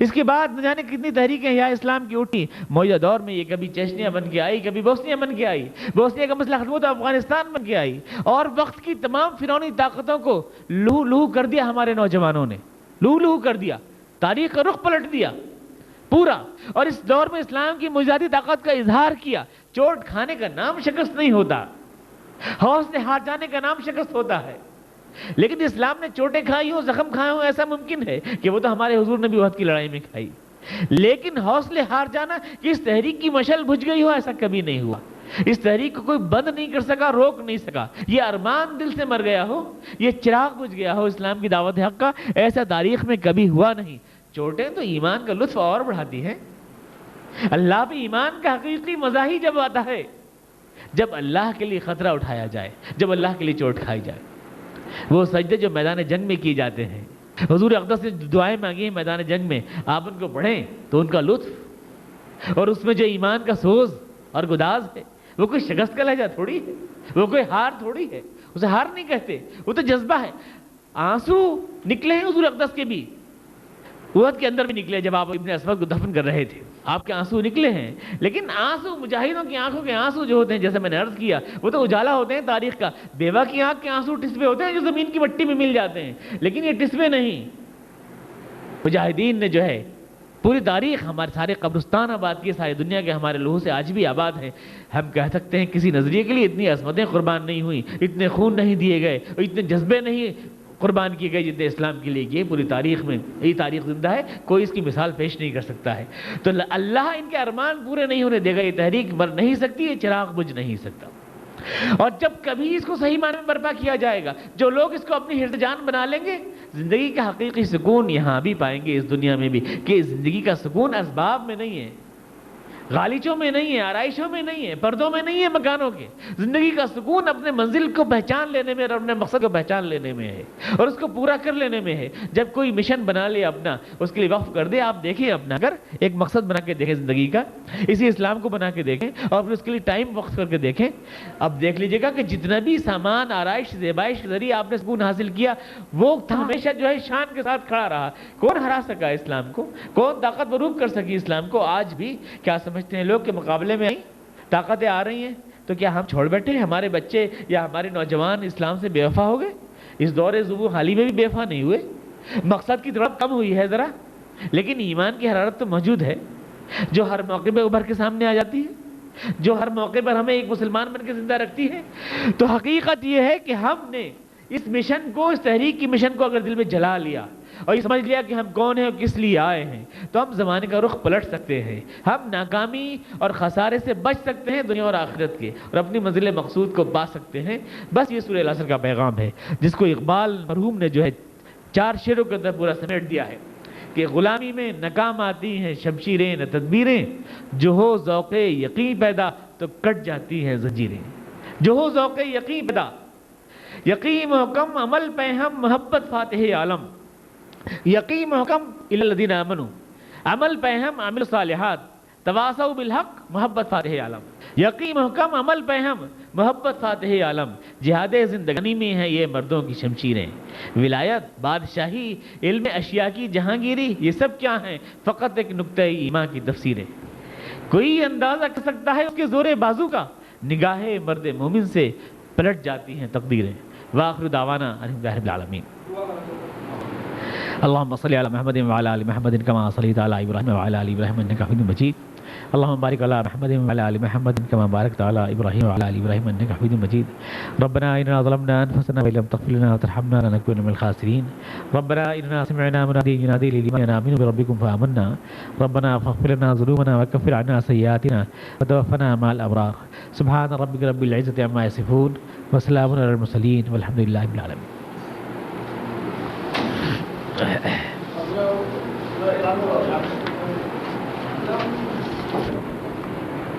اس کے بعد نہ جانے کتنی تحریکیں یا اسلام کی اٹھی. موجودہ دور میں یہ کبھی چیچنیا بن کے آئی، کبھی بوسنیا بن کے آئی. بوسنیا کا مسئلہ ختم ہوتا افغانستان بن کے آئی. اور وقت کی تمام فرعونی طاقتوں کو لہو لہو کر دیا ہمارے نوجوانوں نے. لہو لہو کر دیا، تاریخ کا رخ پلٹ دیا پورا. اور اس دور میں اسلام کی معجزاتی طاقت کا اظہار کیا. چوٹ کھانے کا نام شکست نہیں ہوتا، حوصلے ہار جانے کا نام شکست ہوتا ہے. لیکن اسلام نے چوٹیں کھائی ہوں، زخم کھائے ہوں، ایسا ممکن ہے کہ وہ تو ہمارے حضور نے بھی احد کی لڑائی میں کھائی. لیکن حوصلے ہار جانا کہ اس تحریک کی مشعل بجھ گئی ہو، ایسا کبھی نہیں ہوا. اس تحریک کو کوئی بند نہیں کر سکا، روک نہیں سکا. یہ ارمان دل سے مر گیا ہو، یہ چراغ بجھ گیا ہو اسلام کی دعوت حق کا، ایسا تاریخ میں کبھی ہوا نہیں. چوٹیں تو ایمان کا لطف اور بڑھاتی ہیں. اللہ پہ ایمان کا حقیقی مزہ ہی جب آتا ہے جب اللہ کے لیے خطرہ اٹھایا جائے، جب اللہ کے لیے چوٹ کھائی جائے. وہ سجدے جو میدان جنگ میں کیے جاتے ہیں، حضور اقدس نے دعائیں مانگی ہیں میدان جنگ میں، آپ ان کو پڑھیں تو ان کا لطف اور اس میں جو ایمان کا سوز اور گداز ہے، وہ کوئی شکست کا لہجہ تھوڑی ہے، وہ کوئی ہار تھوڑی ہے. اسے ہار نہیں کہتے، وہ تو جذبہ ہے. آنسو نکلے ہیں حضور اقدس کے بھی، احد کے اندر بھی نکلے. جب آپ ابن اسود کو دفن کر رہے تھے آپ کے آنسو نکلے ہیں. لیکن آنسو مجاہدوں کی آنکھوں کے آنسو جو ہوتے ہیں، جیسے میں نے عرض کیا، وہ تو اجالا ہوتے ہیں تاریخ کا. بیوہ کی آنکھ کے آنسو ٹسبے ہوتے ہیں جو زمین کی مٹی میں مل جاتے ہیں، لیکن یہ ٹسبے نہیں. مجاہدین نے جو ہے پوری تاریخ، ہمارے سارے قبرستان آباد کیے، ساری دنیا کے ہمارے لوہوں سے آج بھی آباد ہیں. ہم کہہ سکتے ہیں کسی نظریے کے لیے اتنی عظمتیں قربان نہیں ہوئیں، اتنے خون نہیں دیے گئے، اتنے جذبے نہیں قربان کیے گئے جتنے اسلام کے لیے کیے. پوری تاریخ میں یہ تاریخ زندہ ہے، کوئی اس کی مثال پیش نہیں کر سکتا ہے. تو اللہ ان کے ارمان پورے نہیں ہونے دے گا. یہ تحریک مر نہیں سکتی، یہ چراغ بجھ نہیں سکتا. اور جب کبھی اس کو صحیح معنی میں برپا کیا جائے گا، جو لوگ اس کو اپنی ہرد جان بنا لیں گے، زندگی کا حقیقی سکون یہاں بھی پائیں گے، اس دنیا میں بھی. کہ زندگی کا سکون اسباب میں نہیں ہے، غالیچوں میں نہیں ہے، آرائشوں میں نہیں ہے، پردوں میں نہیں ہے مکانوں کے. زندگی کا سکون اپنے منزل کو پہچان لینے میں اور اپنے مقصد کو پہچان لینے میں ہے اور اس کو پورا کر لینے میں ہے. جب کوئی مشن بنا لے اپنا، اس کے لیے وقف کر دے. آپ دیکھیں اپنا اگر ایک مقصد بنا کے دیکھیں زندگی کا، اسی اسلام کو بنا کے دیکھیں اور پھر اس کے لیے ٹائم وقف کر کے دیکھیں. اب دیکھ لیجئے گا کہ جتنا بھی سامان، آرائش، زیبائش کے ذریعے آپ نے سکون حاصل کیا، وہ ہمیشہ جو ہے شان کے ساتھ کھڑا رہا. کون ہرا سکا اسلام کو؟ کون طاقت مروب کر سکی اسلام کو؟ آج بھی کیا سمجھتے ہیں لوگ کے مقابلے میں طاقتیں آ رہی ہیں تو کیا ہم چھوڑ بیٹھے؟ ہمارے بچے یا ہمارے نوجوان اسلام سے بے وفا ہو گئے؟ اس دور ظہور حالی میں بھی بے وفا نہیں ہوئے. مقصد کی طرف کم ہوئی ہے ذرا، لیکن ایمان کی حرارت تو موجود ہے، جو ہر موقع پہ ابھر کے سامنے آ جاتی ہے، جو ہر موقع پر ہمیں ایک مسلمان بن کے زندہ رکھتی ہے. تو حقیقت یہ ہے کہ ہم نے اس مشن کو، اس تحریک کی مشن کو اگر دل میں جلا لیا اور یہ سمجھ لیا کہ ہم کون ہیں اور کس لیے آئے ہیں، تو ہم زمانے کا رخ پلٹ سکتے ہیں. ہم ناکامی اور خسارے سے بچ سکتے ہیں دنیا اور آخرت کے، اور اپنی منزل مقصود کو پا سکتے ہیں. بس یہ سورہ العصر کا پیغام ہے، جس کو اقبال مرحوم نے جو ہے 4 شعروں کے اندر پورا سمیٹ دیا ہے کہ غلامی میں ناکام آتی ہیں شمشیریں نہ تدبیریں، جو ہو ذوق یقین پیدا تو کٹ جاتی ہیں زنجیریں. جو ہو ذوق یقین پیدا، یقین محکم عمل پہ ہم محبت فاتح عالم. یقین محکم الی الذین آمنوا، عمل پہ ہم عامل صالحات، تواصوا بالحق محبت فاتح عالم. یقین محکم عمل پہ ہم محبت فاتح عالم. جہاد زندگانی میں ہے یہ مردوں کی شمشیریں. ولایت، بادشاہی، علم اشیاء کی جہانگیری، یہ سب کیا ہیں؟ فقط ایک نقطہ ایمان کی تفسیریں. کوئی اندازہ کر سکتا ہے اس کے زور بازو کا؟ نگاہ مرد مومن سے پلٹ جاتی ہیں تقدیریں. وآخر دعوانا الحمدللہ رب العالمین. اللہم صلی علی محمد وعلی آل محمد کما صلیت علی ابراہیم وعلی آل ابراہیم انک حمید مجید. اللہم بارک علی محمد وعلی آل محمد کما بارکت علی ابراہیم وعلی آل ابراہیم انک حمید مجید. ربنا اننا ظلمنا انفسنا وان لم تغفر لنا وترحمنا لنکونن من الخاسرین. ربنا اننا سمعنا منادیا ینادی للایمان ان آمنوا بربکم فآمنا. ربنا فاغفر لنا ذنوبنا وکفر عنا سیئاتنا وتوفنا مع الابرار. سبحان ربک رب العزة عما یصفون وسلام علی المرسلین والحمد للہ رب العالمین.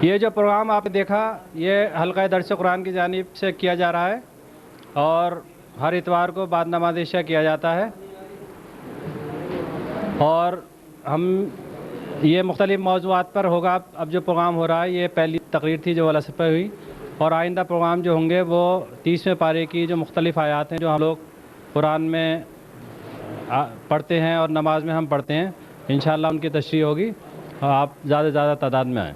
یہ جو پروگرام آپ نے دیکھا، یہ حلقہ درس قرآن کی جانب سے کیا جا رہا ہے اور ہر اتوار کو بعد نماز عشاء کیا جاتا ہے. اور ہم یہ مختلف موضوعات پر ہوگا. اب جو پروگرام ہو رہا ہے یہ پہلی تقریر تھی جو العصر پہ ہوئی، اور آئندہ پروگرام جو ہوں گے وہ 30ویں پارے کی جو مختلف آیات ہیں جو ہم لوگ قرآن میں پڑھتے ہیں اور نماز میں ہم پڑھتے ہیں، انشاءاللہ ان کی تشریح ہوگی. آپ زیادہ سے زیادہ تعداد میں آئیں.